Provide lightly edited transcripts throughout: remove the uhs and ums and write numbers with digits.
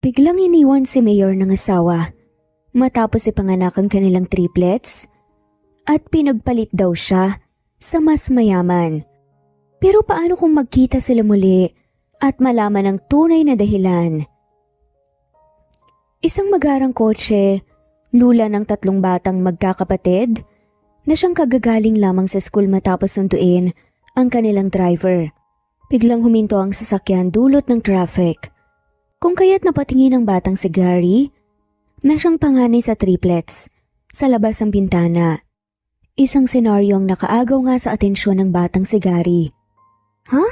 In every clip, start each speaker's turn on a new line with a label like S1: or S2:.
S1: Biglang iniwan si Mayor ng asawa matapos ipanganak ang kanilang triplets at pinagpalit daw siya sa mas mayaman. Pero paano kung magkita sila muli at malaman ang tunay na dahilan? Isang magarang kotse, lula ng 3 batang magkakapatid na siyang kagagaling lamang sa school matapos sunduin ang kanilang driver. Biglang huminto ang sasakyan dulot ng traffic. Kung kaya't napatingin ang batang si Gary na siyang panganay sa triplets sa labas ng bintana. Isang senaryo ang nakaagaw nga sa atensyon ng batang si Gary.
S2: Ha?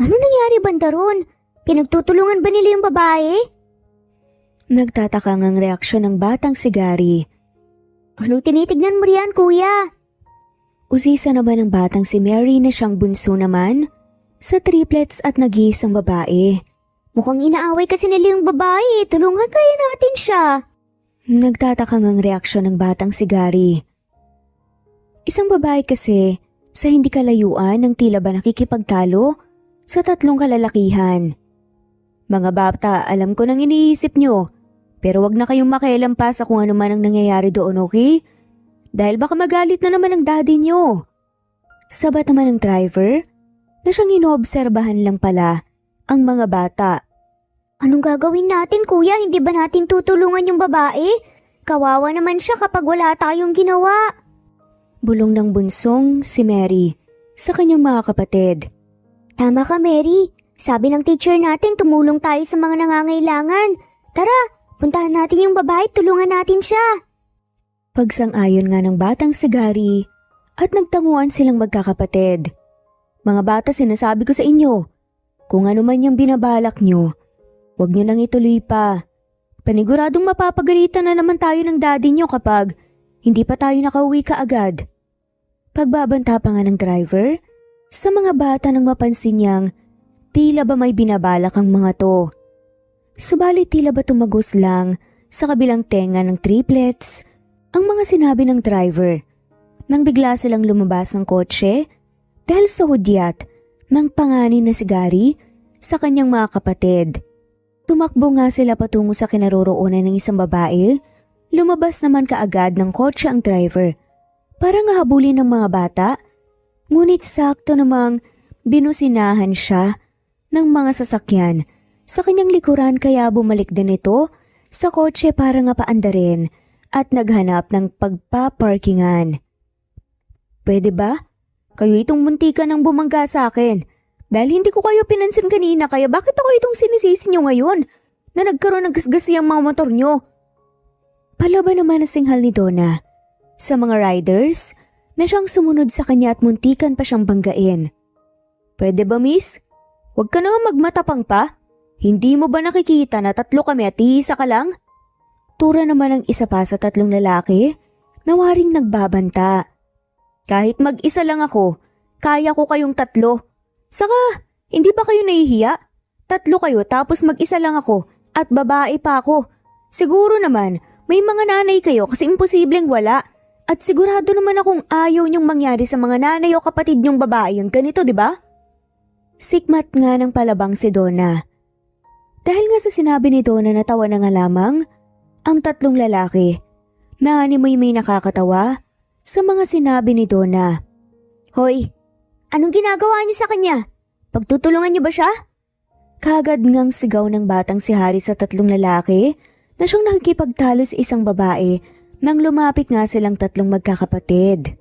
S2: Ano nangyari banda ron? Pinagtutulungan ba nila yung babae?
S1: Nagtataka ang reaksyon ng batang si Gary.
S2: Anong tinitignan mo riyan, kuya?
S1: Usisa naman ng batang si Mary na siyang bunso naman sa triplets at nag-iisang babae.
S2: Mukhang inaaway kasi nila yung babae. Tulungan kaya natin siya.
S1: Nagtataka ang reaksyon ng batang si Gary. Isang babae kasi sa hindi kalayuan ng tila ba nakikipagtalo sa 3 kalalakihan. Mga bata, alam ko nang iniisip nyo. Pero wag na kayong makialam pa sa kung ano man ang nangyayari doon, okay? Dahil baka magalit na naman ang daddy nyo. Sabat naman ng driver na siyang inoobserbahan lang pala ang mga bata.
S2: Anong gagawin natin, kuya? Hindi ba natin tutulungan yung babae? Kawawa naman siya kapag wala tayong ginawa.
S1: Bulong ng bunsong si Mary sa kanyang mga kapatid.
S2: Tama ka, Mary. Sabi ng teacher natin tumulong tayo sa mga nangangailangan. Tara, puntahan natin yung babae, tulungan natin siya.
S1: Pagsang-ayon nga ng batang si Gary at nagtanguan silang magkakapatid. Mga bata, sinasabi ko sa inyo, kung ano man yung binabalak nyo, huwag nyo nang ituloy pa. Paniguradong mapapagalitan na naman tayo ng daddy nyo kapag hindi pa tayo nakauwi kaagad. Pagbabanta pa nga ng driver, sa mga bata nang mapansin niyang tila ba may binabalak ang mga to. Subalit tila ba tumagos lang sa kabilang tenga ng triplets ang mga sinabi ng driver nang bigla silang lumabas ng kotse dahil sa hudyat ng panganay na si Gary sa kanyang mga kapatid. Tumakbo nga sila patungo sa kinaroroonan ng isang babae. Lumabas naman kaagad ng kotse ang driver para nga habulin ng mga bata, ngunit sakto namang binusinahan siya ng mga sasakyan sa kanyang likuran kaya bumalik din ito sa kotse para nga paandarin at naghanap ng pagpaparkingan. Pwede ba? Kayo itong muntikan ng bumangga sa akin dahil hindi ko kayo pinansin kanina kaya bakit ako itong sinisisi nyo ngayon na nagkaroon ng gasgasi ang mga motor nyo? Palaban naman ang singhal ni Donna sa mga riders na siyang sumunod sa kanya at muntikan pa siyang banggain. Pwede ba, miss? Huwag ka na magmatapang pa. Hindi mo ba nakikita na 3 kami at iisa ka lang? Tura naman ang isa pa sa 3 lalaki na waring nagbabanta. Kahit mag-isa lang ako, kaya ko kayong 3. Saka, hindi ba kayo nahihiya? 3 kayo tapos mag-isa lang ako at babae pa ako. Siguro naman, may mga nanay kayo kasi imposibleng wala. At sigurado naman akong ayaw niyong mangyari sa mga nanay o kapatid niyong babae ang ganito, di ba? Sikmat nga ng palabang si Donna. Dahil nga sa sinabi ni Donna na tawa na nga lamang, ang 3 lalaki, naanimoy may nakakatawa sa mga sinabi ni Donna.
S2: Hoy, anong ginagawa niyo sa kanya? Pagtutulungan niyo ba siya?
S1: Kagad ngang sigaw ng batang si Harry sa 3 lalaki na siyang nakikipagtalo sa isang babae nang lumapit nga silang 3 magkakapatid.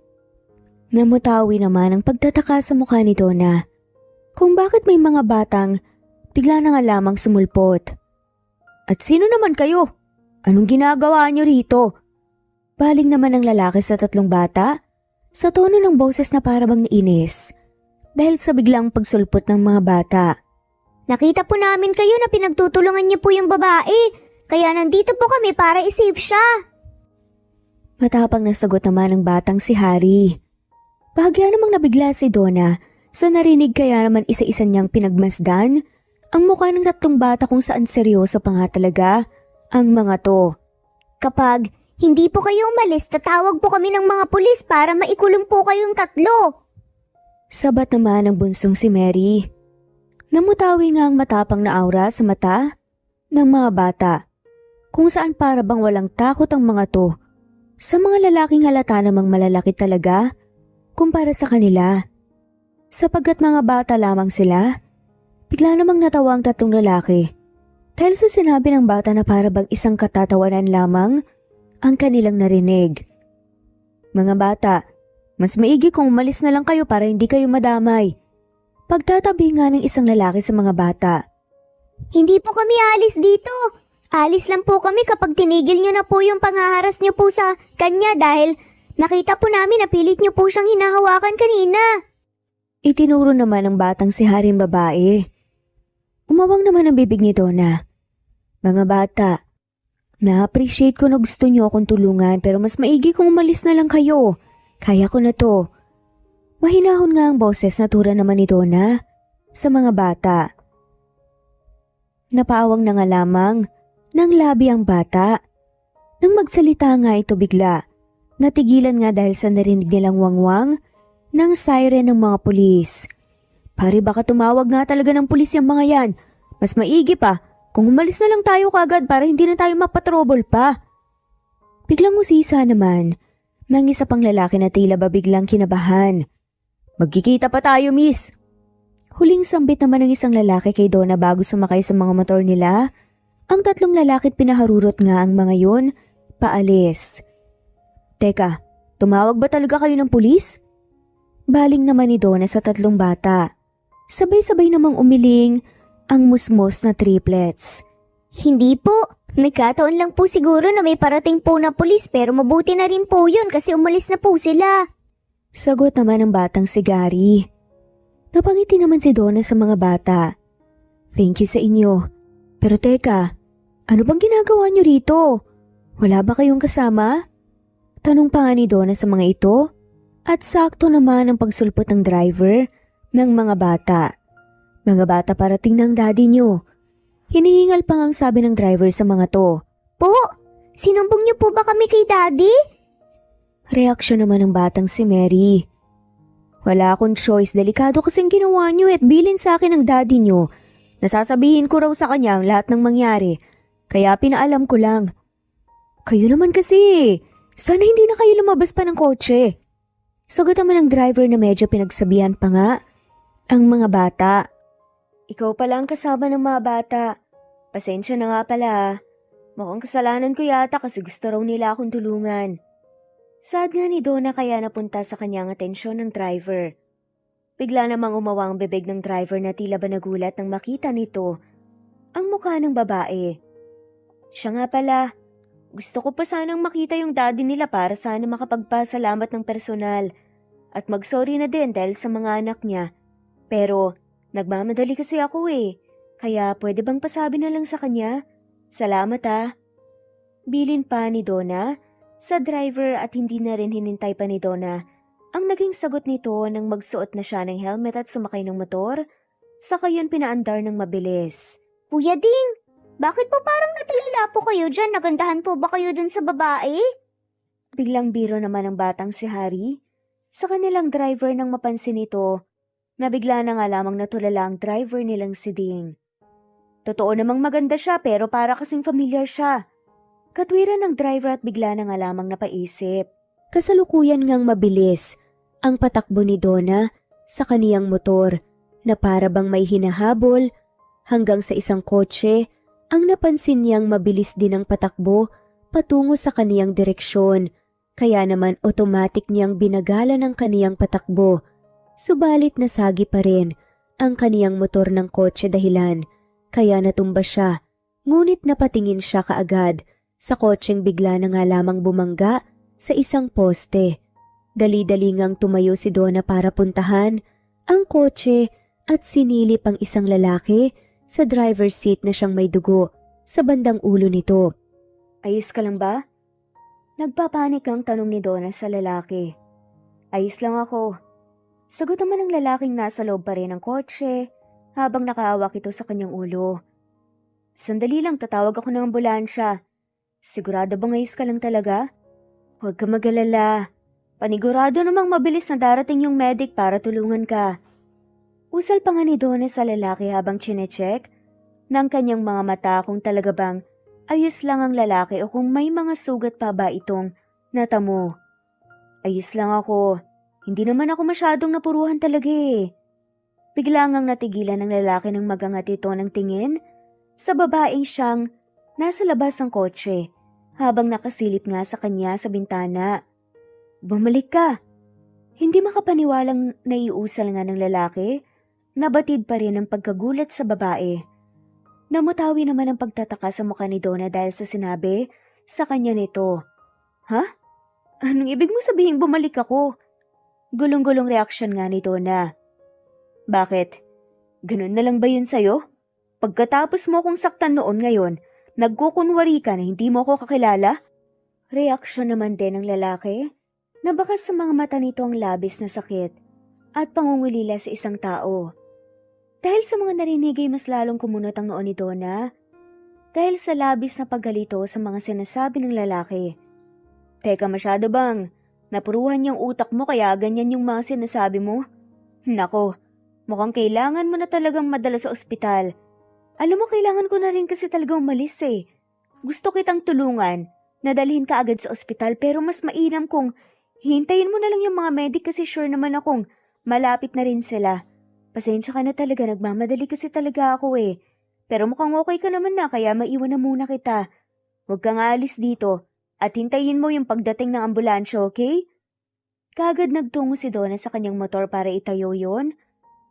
S1: Namutawi naman ang pagtataka sa mukha ni Donna kung bakit may mga batang bigla na nga lamang sumulpot. At sino naman kayo? Anong ginagawa niyo rito? Baling naman ang lalaki sa 3 bata sa tono ng boses na parabang nainis dahil sa biglang pagsulpot ng mga bata.
S2: Nakita po namin kayo na pinagtutulungan niyo po yung babae, kaya nandito po kami para i-save siya.
S1: Matapang nasagot naman ng batang si Harry. Bahagya namang nabigla si Donna sa narinig kaya naman isa-isa niyang pinagmasdan ang mukha ng 3 bata kung saan seryoso pa nga talaga ang mga to.
S2: Kapag hindi po kayo umalis, tatawag po kami ng mga pulis para maikulong po kayong 3.
S1: Sabat naman ng bunsong si Mary. Namutawi nga ang matapang na aura sa mata ng mga bata, kung saan para bang walang takot ang mga to sa mga lalaking halata namang malalaki talaga kumpara sa kanila. Sapagkat mga bata lamang sila, bigla namang natawa ang tatlong lalaki dahil sa sinabi ng bata na para bang isang katatawanan lamang ang kanilang narinig. Mga bata, mas maigi kung umalis na lang kayo para hindi kayo madamay. Pagtatabi nga ng isang lalaki sa mga bata.
S2: Hindi po kami alis dito. Alis lang po kami kapag tinigil nyo na po yung panghaharas nyo po sa kanya dahil nakita po namin na pilit nyo po siyang hinahawakan kanina.
S1: Itinuro naman ng batang si Haring babae. Umawang naman ang bibig ni Donna. Mga bata, na-appreciate ko na gusto niyo akong tulungan pero mas maigi kung umalis na lang kayo. Kaya ko na to. Mahinahon nga ang boses na tura naman ni Donna sa mga bata. Napaawang na nga lamang ng labi ang bata. Nang magsalita nga ito bigla, natigilan nga dahil sa narinig nilang wangwang ng siren ng mga pulis. Pare baka tumawag nga talaga ng pulis yung mga yan. Mas maigi pa kung umalis na lang tayo kagad para hindi na tayo mapatrobol pa. Biglang usisa naman ng isa pang lalaki na tila ba biglang kinabahan. Magkikita pa tayo, miss. Huling sambit naman ng isang lalaki kay Donna bago sumakay sa mga motor nila. Ang tatlong lalaki't pinaharurot nga ang mga yun, paalis. Teka, tumawag ba talaga kayo ng pulis? Baling naman ni Donna sa tatlong bata. Sabay-sabay namang umiling ang musmos na triplets.
S2: Hindi po. Nagkataon lang po siguro na may parating po na pulis pero mabuti na rin po yun kasi umalis na po sila.
S1: Sagot naman ng batang si Gary. Napangiti naman si Donna sa mga bata. Thank you sa inyo. Pero teka, ano bang ginagawa niyo rito? Wala ba kayong kasama? Tanong pa nga ni Donna sa mga ito. At sakto naman ang pagsulpot ng driver ng mga bata. Mga bata parating ng daddy niyo. Hinihingal pa nga ang sabi ng driver sa mga to.
S2: Po, sinumbong niyo po ba kami kay daddy?
S1: Reaksyon naman ng batang si Mary. Wala akong choice, delikado kasing ginawa niyo at bilin sa akin ng daddy niyo. Nasasabihin ko raw sa kanya ang lahat ng mangyari, kaya pinaalam ko lang. Kayo naman kasi, sana hindi na kayo lumabas pa ng kotse. Sagot naman ng driver na medyo pinagsabihan pa nga ang mga bata. Ikaw pala ang kasama ng mga bata. Pasensya na nga pala. Mukhang kasalanan ko yata kasi gusto raw nila akong tulungan. Sad nga ni Donna kaya napunta sa kanyang atensyon ng driver. Bigla namang umawa ang bibig ng driver na tila ba nagulat nang makita nito ang mukha ng babae. Siya nga pala, gusto ko pa sanang makita yung daddy nila para sana makapagpasalamat ng personal at mag-sorry na din dahil sa mga anak niya. Pero nagmamadali kasi ako kaya pwede bang pasabi na lang sa kanya? Salamat ah. Bilin pa ni Donna sa driver at hindi na rin hinintay pa ni Donna ang naging sagot nito nang magsuot na siya ng helmet at sumakay ng motor, saka yun pinaandar ng mabilis.
S2: Kuya Ding, bakit po parang natulala po kayo dyan? Nagandahan po ba kayo dun sa babae?
S1: Biglang biro naman ang batang si Harry sa kanilang driver nang mapansin nito na bigla na nga lamang natulala ang driver nilang si Ding. Totoo namang maganda siya pero para kasing familiar siya. Katwiran ng driver at bigla na nga lamang napaisip. Kasalukuyan ngang mabilis ang patakbo ni Donna sa kaniyang motor na para bang may hinahabol hanggang sa isang kotse ang napansin niyang mabilis din ang patakbo patungo sa kaniyang direksyon. Kaya naman automatic niyang binagalan ang kaniyang patakbo. Subalit nasagi pa rin ang kaniyang motor ng kotse dahilan kaya natumba siya. Ngunit napatingin siya kaagad sa kotseng bigla na nga lamang bumangga sa isang poste. Dali-dali ngang tumayo si Donna para puntahan ang kotse at sinilip ang isang lalaki sa driver's seat na siyang may dugo sa bandang ulo nito. Ayos ka lang ba? Nagpapanik ang tanong ni Donna sa lalaki. Ayos lang ako. Sagot naman ng lalaking nasa loob pa rin ng kotse habang nakahawak ito sa kanyang ulo. Sandali lang, tatawag ako ng ambulansya. Sigurado bang ayos ka lang talaga? Huwag ka mag-alala. Panigurado namang mabilis na darating yung medic para tulungan ka. Usal pa nga ni Donna sa lalaki habang chinecheck ng kanyang mga mata kung talaga bang ayos lang ang lalaki o kung may mga sugat pa ba itong natamo. Ayos lang ako. Hindi naman ako masyadong napuruhan talaga eh. Bigla ngang natigilan ng lalaki ng magangat ito ng tingin sa babaeng siyang nasa labas ng kotse habang nakasilip nga sa kanya sa bintana. Bumalik ka. Hindi makapaniwalang naiusal nga ng lalaki, nabatid pa rin ang pagkagulat sa babae. Namutawi naman ang pagtataka sa mukha ni Donna dahil sa sinabi sa kanya nito. Ha? Anong ibig mo sabihin bumalik ako? Gulong-gulong reaksyon nga ni Donna. Bakit? Ganun na lang ba yun sa'yo? Pagkatapos mo kong saktan noon ngayon, nagkukunwari ka na hindi mo ako kakilala? Reaksyon naman din ng lalaki. Nabakas sa mga mata nito ang labis na sakit at pangungulila sa isang tao. Dahil sa mga narinig ay mas lalong kumunot ang noon ni Donna. Dahil sa labis na paggalito sa mga sinasabi ng lalaki. Teka, masyado bang napuruhan yung utak mo kaya ganyan yung mga sinasabi mo? Nako, mukhang kailangan mo na talagang madala sa ospital. Alam mo, kailangan ko na rin kasi talaga umalis eh. Gusto kitang tulungan na dalhin ka agad sa ospital pero mas mainam kung hintayin mo na lang yung mga medic kasi sure naman akong malapit na rin sila. Pasensya ka na talaga, nagmamadali kasi talaga ako eh. Pero mukhang okay ka naman na kaya maiwan na muna kita. Huwag kang aalis dito at hintayin mo yung pagdating ng ambulansya, okay? Kagad nagtungo si Donna sa kanyang motor para itayo yon.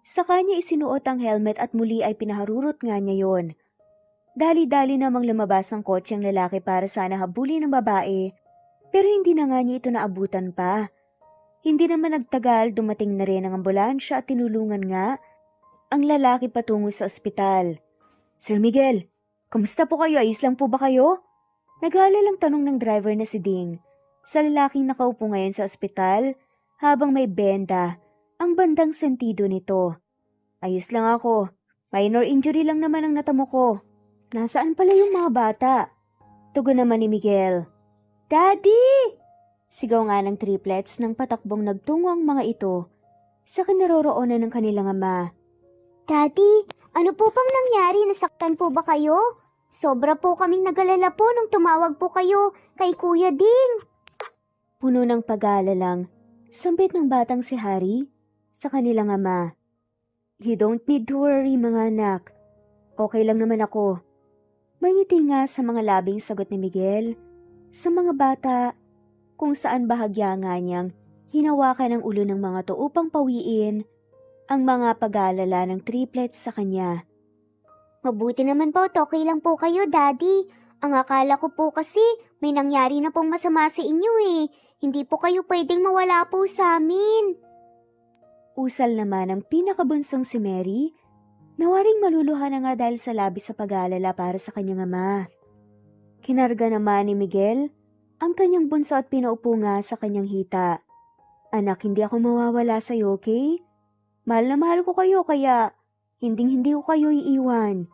S1: Sa kanya isinuot ang helmet at muli ay pinaharurot nga niya yon. Dali-dali namang lumabas ang kotse ang lalaki para sana habulin ng babae. Pero hindi na nga niya ito naabutan pa. Hindi naman nagtagal, dumating na rin ang ambulansya at tinulungan nga ang lalaki patungo sa ospital. Sir Miguel, kumusta po kayo? Ayos lang po ba kayo? Nag-aalalang tanong ng driver na si Ding sa lalaking nakaupo ngayon sa ospital habang may benda ang bandang sentido nito. Ayos lang ako. Minor injury lang naman ang natamo ko. Nasaan pala yung mga bata? Tugon naman ni Miguel. Daddy! Sigaw nga ng triplets nang patakbong nagtungo ang mga ito sa kinaroroonan ng kanilang ama.
S2: Daddy, ano po bang nangyari? Nasaktan po ba kayo? Sobra po kaming nagalala po nung tumawag po kayo kay Kuya Ding.
S1: Puno ng pag-aalalang sambit ng batang si Harry sa kanilang ama. You don't need to worry mga anak. Okay lang naman ako. Mangiti nga sa mga labing sagot ni Miguel sa mga bata kung saan bahagya nga niyang hinawakan ang ulo ng mga to upang pawiin ang mga pag-aalala ng triplets sa kanya.
S2: Mabuti naman po, okay lang po kayo, Daddy. Ang akala ko po kasi may nangyari na pong masama sa inyo eh. Hindi po kayo pwedeng mawala po sa amin.
S1: Usal naman ang pinakabunsong si Mary, nawaring maluluha na nga dahil sa labis sa pag-aalala para sa kanyang ama. Kinarga naman ni Miguel ang kanyang bunso at pinaupo nga sa kanyang hita. Anak, hindi ako mawawala sa'yo, okay? Mahal na mahal ko kayo kaya hindi ko kayo iiwan.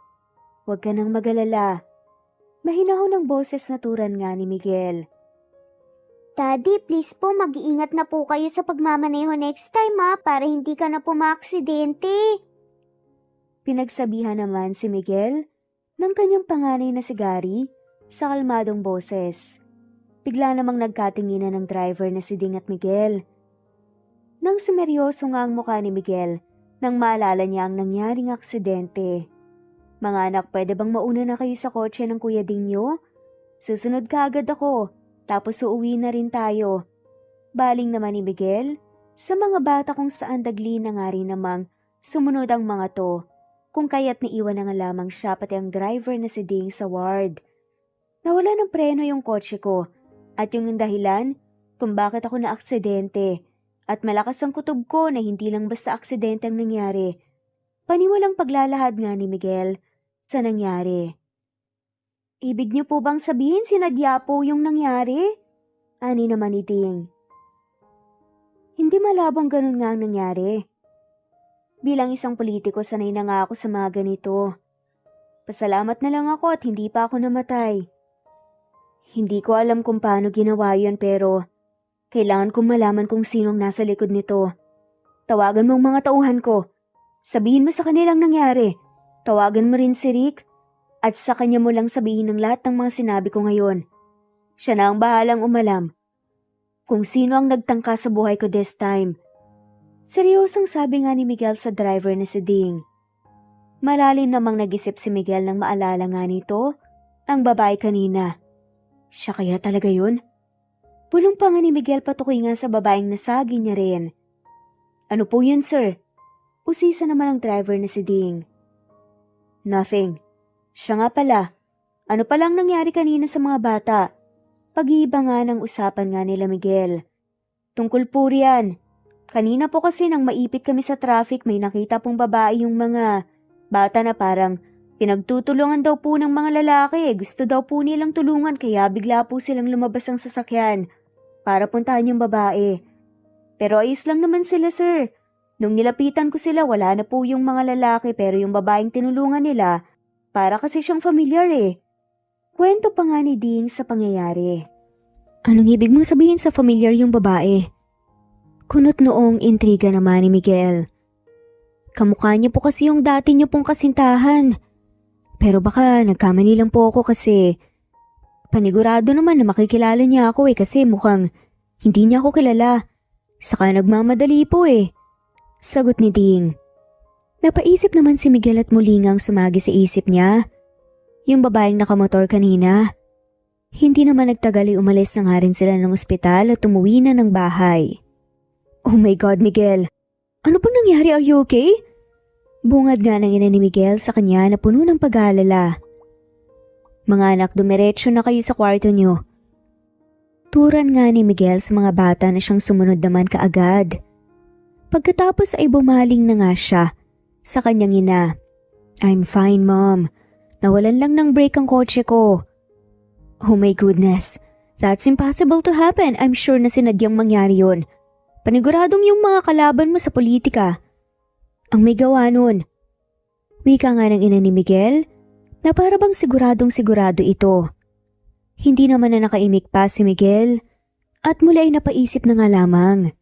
S1: Huwag ka nang mag-alala. Mahinahon ang boses na turan nga ni Miguel.
S2: Daddy, please po mag-iingat na po kayo sa pagmamaneho next time para hindi ka na po maaksidente.
S1: Pinagsabihan naman si Miguel ng kanyang panganay na si Gary sa kalmadong boses. Bigla namang nagkatinginan ng driver na si Ding at Miguel. Nang sumeryoso nga ang mukha ni Miguel nang maalala niya ang nangyaring aksidente. Mga anak, pwede bang mauna na kayo sa kotse ng Kuya Ding niyo? Susunod ka agad ako, tapos uuwi na rin tayo. Baling naman ni Miguel sa mga bata kung saan dagli na nga rin namang sumunod ang mga to, kung kaya't niiwan na nga lamang siya pati ang driver na si Ding sa ward. Nawala ng preno yung kotse ko. At yung dahilan kung bakit ako na-aksidente at malakas ang kutob ko na hindi lang basta aksidente ang nangyari. Paniwalang paglalahad nga ni Miguel sa nangyari. Ibig niyo po bang sabihin sinadya po yung nangyari? Ani naman ni Ding. Hindi malabong ganun nga ang nangyari. Bilang isang politiko, sanay na nga ako sa mga ganito. Pasalamat na lang ako at hindi pa ako namatay. Hindi ko alam kung paano ginawa yun pero kailangan kong malaman kung sinong nasa likod nito. Tawagan mo ang mga tauhan ko. Sabihin mo sa kanilang nangyari. Tawagan mo rin si Rick At sa kanya mo lang sabihin ng lahat ng mga sinabi ko ngayon. Siya na ang bahalang umalam kung sino ang nagtangka sa buhay ko this time. Seryosong sabi nga ni Miguel sa driver na si Ding. Malalim namang nag-isip si Miguel nang maalala nga nito ang babae kanina. Siya kaya talaga yun? Bulong pa nga ni Miguel patukoy nga sa babaeng nasagi niya rin. Ano po yun, sir? Usisa naman ang driver na si Ding. Nothing. Siya nga pala. Ano palang nangyari kanina sa mga bata? Pag-iiba nga ng usapan nga nila Miguel. Tungkol po riyan. Kanina po kasi nang maipit kami sa traffic may nakita pong babae yung mga bata na parang pinagtutulungan daw po ng mga lalaki. Gusto daw po nilang tulungan kaya bigla po silang lumabas ang sasakyan para puntahan yung babae. Pero ayos lang naman sila, sir. Nung nilapitan ko sila wala na po yung mga lalaki pero yung babaeng tinulungan nila para kasi siyang familiar eh. Kwento pa nga ni Ding sa pangyayari. Anong ibig mong sabihin sa familiar yung babae? Kunot noong intriga naman ni Miguel. Kamukha niya po kasi yung dati niyo pong kasintahan. Pero baka nagkamali lang po ako kasi panigurado naman na makikilala niya ako kasi mukhang hindi niya ako kilala. Saka nagmamadali po eh. Sagot ni Ding. Napaisip naman si Miguel at muli ngang sumagi sa isip niya. Yung babaeng nakamotor kanina. Hindi naman nagtagal ay umalis na nga rin sila ng ospital at umuwi na ng bahay. Oh my God, Miguel. Ano pong nangyari? Are you okay? Bungad nga ng ina ni Miguel sa kanya na puno ng pag-aalala. Mga anak, dumiretso na kayo sa kwarto niyo. Turan nga ni Miguel sa mga bata na siyang sumunod naman kaagad. Pagkatapos ay bumaling na nga siya sa kanyang ina. I'm fine, Mom. Nawalan lang ng brake ang kotse ko. Oh my goodness. That's impossible to happen. I'm sure na sinadyang mangyari yun. Paniguradong yung mga kalaban mo sa politika ang may gawa nun. Wika nga ng ina ni Miguel na para bang siguradong sigurado ito. Hindi naman na nakaimik pa si Miguel at muli ay napaisip na nga lamang.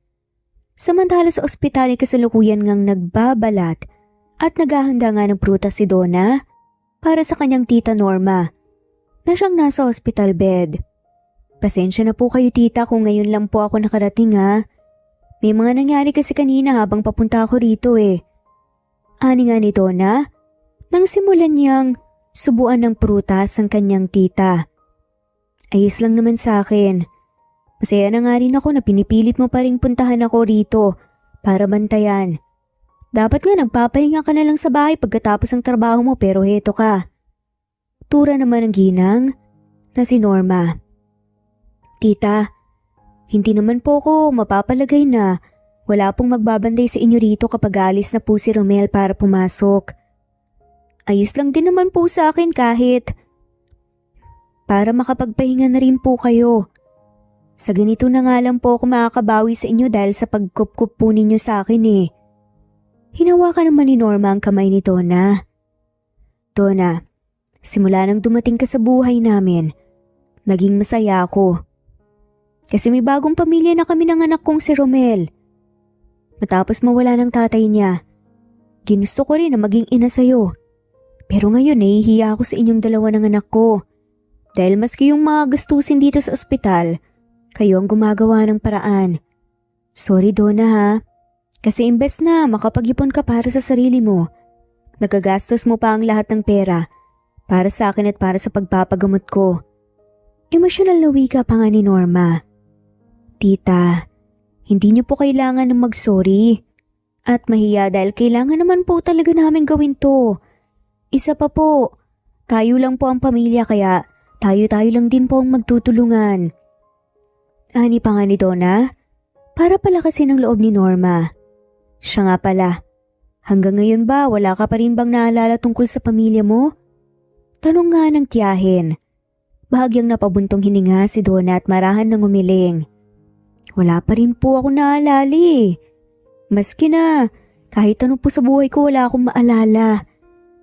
S1: Samantala sa ospital ay kasalukuyan ngang nagbabalat at naghahanda nga ng prutas si Donna para sa kanyang tita Norma na siyang nasa hospital bed. Pasensya na po kayo tita kung ngayon lang po ako nakarating ha. May mga nangyari kasi kanina habang papunta ako rito eh. Ani nga ni Donna nang simulan niyang subuan ng prutas ang kanyang tita. Ayos lang naman sa akin. Masaya na nga rin ako na pinipilit mo pa ring puntahan ako rito para bantayan. Dapat nga nagpapahinga ka na lang sa bahay pagkatapos ng trabaho mo pero heto ka. Tura naman ang ginang na si Norma. Tita, hindi naman po ako mapapalagay na wala pong magbabanday sa inyo rito kapag alis na po si Romel para pumasok. Ayos lang din naman po sa akin kahit para makapagpahinga na rin po kayo. Sa ganito na nga lang po ako makakabawi sa inyo dahil sa pagkup-kup po ninyo sa akin eh. Hinawakan naman ni Norma ang kamay ni Donna. Donna, simula nang dumating ka sa buhay namin, naging masaya ako. Kasi may bagong pamilya na kami ng anak kong si Romel. Matapos mawala ng tatay niya, ginusto ko rin na maging ina sa'yo. Pero ngayon nahihiya ako sa inyong dalawa ng anak ko. Dahil maski yung mga gastusin dito sa ospital, kayo ang gumagawa ng paraan. Sorry Donna ha. Kasi imbes na makapag-ipon ka para sa sarili mo, nagagastos mo pa ang lahat ng pera para sa akin at para sa pagpapagamot ko. Emosyonal na wika pa nga ni Norma. Tita, hindi niyo po kailangan ng mag-sorry. At mahiya dahil kailangan naman po talaga namin gawin to. Isa pa po, tayo lang po ang pamilya kaya tayo-tayo lang din po ang magtutulungan. Ani pa nga ni Donna, para pala kasi ng loob ni Norma. Siya nga pala, hanggang ngayon ba wala ka pa rin bang naalala tungkol sa pamilya mo? Tanong nga ng tiyahin. Bahagyang napabuntong hininga si Donna at marahan ng umiling. Wala pa rin po ako naalala eh. Maski na, kahit ano po sa buhay ko wala akong maalala.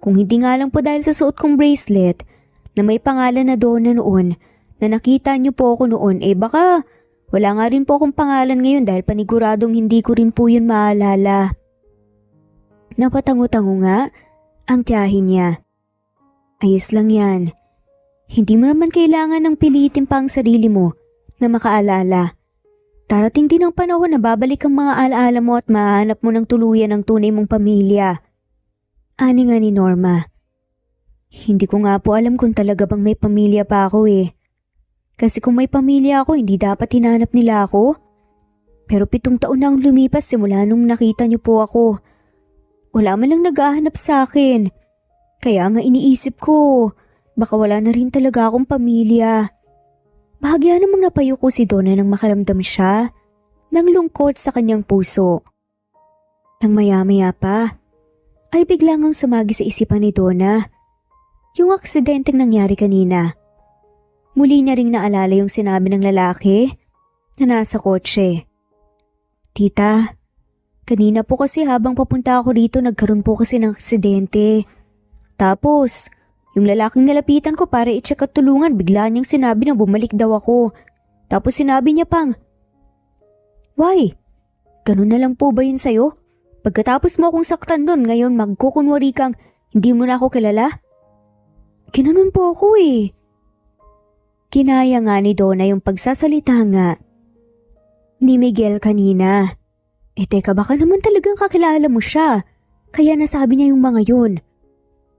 S1: Kung hindi nga lang po dahil sa suot kong bracelet na may pangalan na Donna noon na nakita niyo po ako noon baka wala nga rin po akong pangalan ngayon dahil paniguradong hindi ko rin po yun maalala. Napatango-tango nga ang tiyahin niya. Ayos lang yan. Hindi mo naman kailangan ng pilitin pa ang sarili mo na makaalala. Darating din ang panahon na babalik ang mga alaala mo at mahanap mo ng tuluyan ang tunay mong pamilya. Ani nga ni Norma. Hindi ko nga po alam kung talaga bang may pamilya pa ako eh. Kasi kung may pamilya ako, hindi dapat hinanap nila ako. Pero 7 taon na ang lumipas simula nung nakita niyo po ako. Wala man lang naghahanap sa akin. Kaya nga iniisip ko, baka wala na rin talaga akong pamilya. Bahagya namang napayo ko si Donna nang makaramdam siya ng lungkot sa kanyang puso. Nang maya-maya pa, ay biglang ang sumagi sa isipan ni Donna yung aksidenteng nangyari kanina. Muli niya ring naalala yung sinabi ng lalaki na nasa kotse. Tita, kanina po kasi habang papunta ako rito nagkaroon po kasi ng aksidente. Tapos, yung lalaking nalapitan ko para i-check at tulungan bigla niyang sinabi na bumalik daw ako. Tapos sinabi niya pang, "Why? Ganun na lang po ba yun sa'yo? Pagkatapos mo akong saktan nun ngayon magkukunwari kang hindi mo na ako kilala?" Ginanon po ako eh. Kinaya nga ni Donna yung pagsasalita nga ni Miguel kanina. Teka baka naman talagang kakilala mo siya. Kaya nasabi niya yung mga yun.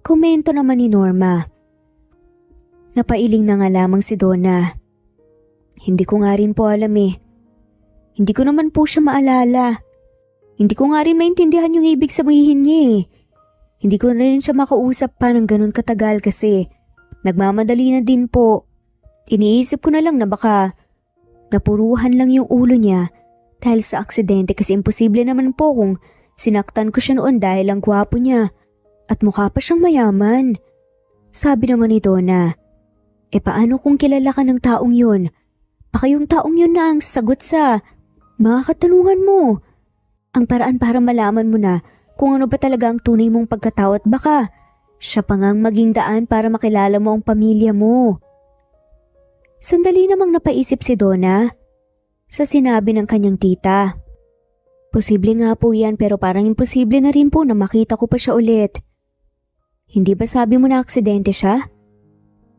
S1: Komento naman ni Norma. Napailing na nga lamang si Donna. Hindi ko nga rin po alam eh. Hindi ko naman po siya maalala. Hindi ko nga rin maintindihan yung ibig sabihin niya eh. Hindi ko na rin siya makausap pa ng ganun katagal kasi nagmamadali na din po. Iniisip ko na lang na baka napuruhan lang yung ulo niya dahil sa aksidente kasi imposible naman po kung sinaktan ko siya noon dahil ang gwapo niya at mukha pa siyang mayaman. Sabi naman ni Donna, paano kung kilala ka ng taong yun? Baka yung taong yun na ang sagot sa mga katanungan mo. Ang paraan para malaman mo na kung ano ba talaga ang tunay mong pagkatao at baka siya pa ngang maging daan para makilala mo ang pamilya mo. Sandali namang napaisip si Donna sa sinabi ng kanyang tita. Posible nga po yan pero parang imposible na rin po na makita ko pa siya ulit. Hindi ba sabi mo na aksidente siya?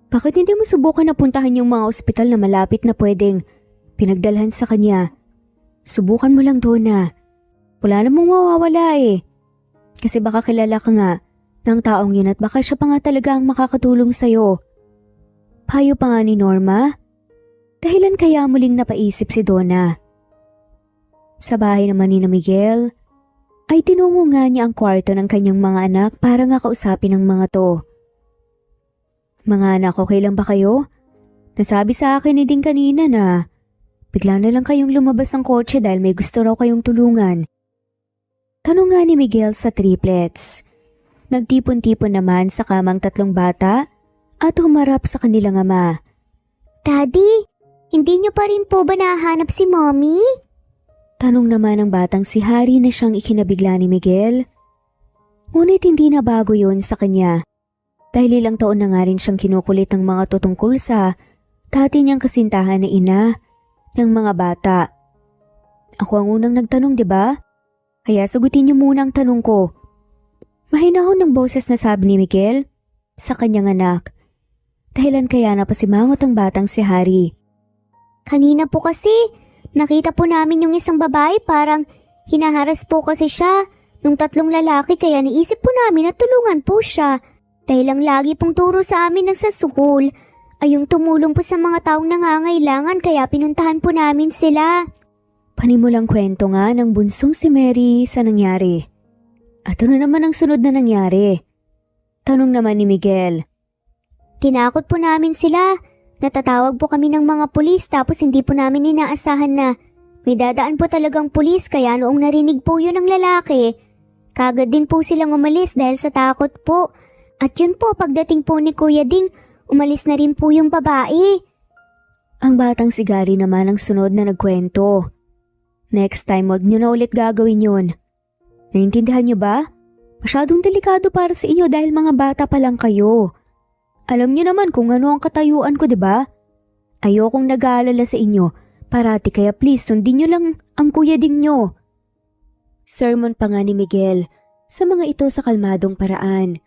S1: Bakit hindi mo subukan na puntahan yung mga ospital na malapit na pwedeng pinagdalhan sa kanya? Subukan mo lang, Donna. Wala namang mawawala eh. Kasi baka kilala ka nga ng taong yun at baka siya pa nga talaga ang makakatulong sa'yo. Payo pa nga ni Norma. Dahilan kaya muling napaisip si Donna. Sa bahay naman ni Miguel, ay tinungo nga niya ang kwarto ng kanyang mga anak para nga kausapin ang mga to. Mga anak, okay lang ba kayo? Nasabi sa akin ni Ding kanina na bigla na lang kayong lumabas ng kotse dahil may gusto raw kayong tulungan. Tanong nga ni Miguel sa triplets. Nagtipon-tipon naman sa kamang 3 bata at humarap sa kanilang ama.
S2: Daddy, hindi niyo pa rin po ba nahanap si Mommy?
S1: Tanong naman ng batang si Harry na siyang ikinabigla ni Miguel. Ngunit hindi na bago yun sa kanya. Dahil ilang taon na nga rin siyang kinukulit ng mga tutungkol sa dati niyang kasintahan na ina ng mga bata. Ako ang unang nagtanong, diba? Kaya sagutin niyo muna ang tanong ko. Mahinahon ng boses na sabi ni Miguel sa kanyang anak. Dahilan kaya napasimangot ang batang si Harry.
S2: Kanina po kasi, nakita po namin yung isang babae parang hinaharas po kasi siya nung 3 lalaki kaya naisip po namin na tulungan po siya. Dahil ang lagi pong turo sa amin ng sa school ay yung tumulong po sa mga taong nangangailangan kaya pinuntahan po namin sila.
S1: Panimulang kwento nga ng bunsong si Mary sa nangyari. At ano naman ang sunod na nangyari? Tanong naman ni Miguel.
S2: Tinakot po namin sila. Natatawag po kami ng mga pulis tapos hindi po namin inaasahan na may dadaan po talagang pulis kaya noong narinig po yun ng lalaki, kagad din po silang umalis dahil sa takot po. At yun po pagdating po ni Kuya Ding, umalis na rin po yung babae.
S1: Ang batang si Gary naman ang sunod na nagkwento. Next time wag niyo na ulit gagawin yun. Naintindihan niyo ba? Masyadong delikado para sa inyo dahil mga bata pa lang kayo. Alam niyo naman kung ano ang katayuan ko, diba? Ayokong nag-aalala sa inyo. Parati kaya please sundin niyo lang ang Kuya Ding niyo. Sermon pa nga ni Miguel sa mga ito sa kalmadong paraan.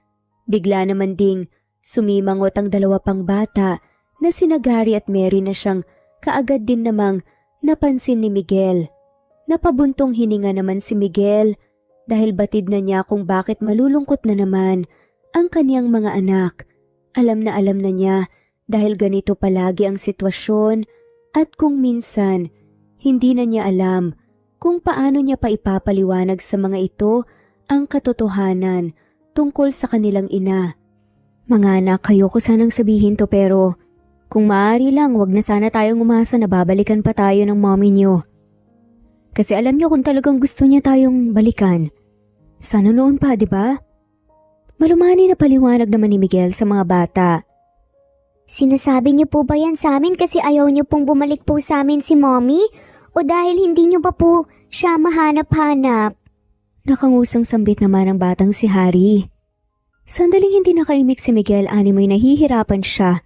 S1: Bigla naman ding Sumimangot ang dalawa pang bata na sina Gary at Mary na siyang kaagad din namang napansin ni Miguel. Napabuntong hininga naman si Miguel dahil batid na niya kung bakit malulungkot na naman ang kaniyang mga anak. Alam na niya dahil ganito palagi ang sitwasyon at kung minsan hindi na niya alam kung paano niya pa ipapaliwanag sa mga ito ang katotohanan tungkol sa kanilang ina. Mga anak, ayoko sanang sabihin to pero kung maaari lang wag na sana tayong umasa na babalikan pa tayo ng mommy niyo. Kasi alam niyo kung talagang gusto niya tayong balikan. Sana noon pa, di ba? Malumani na paliwanag naman ni Miguel sa mga bata.
S2: Sinasabi niyo po ba yan sa amin kasi ayaw niyo pong bumalik po sa amin si mommy? O dahil hindi niyo pa po siya mahanap-hanap?
S1: Nakangusang sambit naman ang batang si Harry. Sandaling hindi nakaimik si Miguel, animoy nahihirapan siya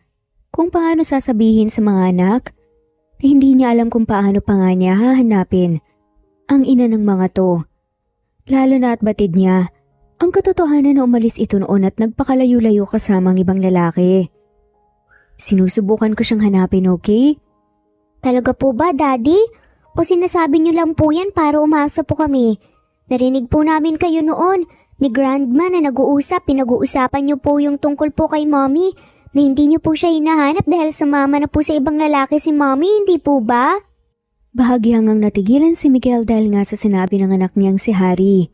S1: kung paano sasabihin sa mga anak na hindi niya alam kung paano pa nga niya hahanapin ang ina ng mga to. Lalo na at batid niya ang katotohanan na umalis ito noon at nagpakalayo-layo kasama ang ibang lalaki. Sinusubukan ko siyang hanapin, okay?
S2: Talaga po ba, Daddy? O sinasabi niyo lang po yan para umasa po kami? Narinig po namin kayo noon ni Grandma na nag-uusap, pinag-uusapan niyo po yung tungkol po kay Mommy na hindi niyo po siya hinahanap dahil sumama na po sa ibang lalaki si Mommy, hindi po ba?
S1: Bahagi hanggang natigilan si Miguel dahil nga sa sinabi ng anak niyang si Harry.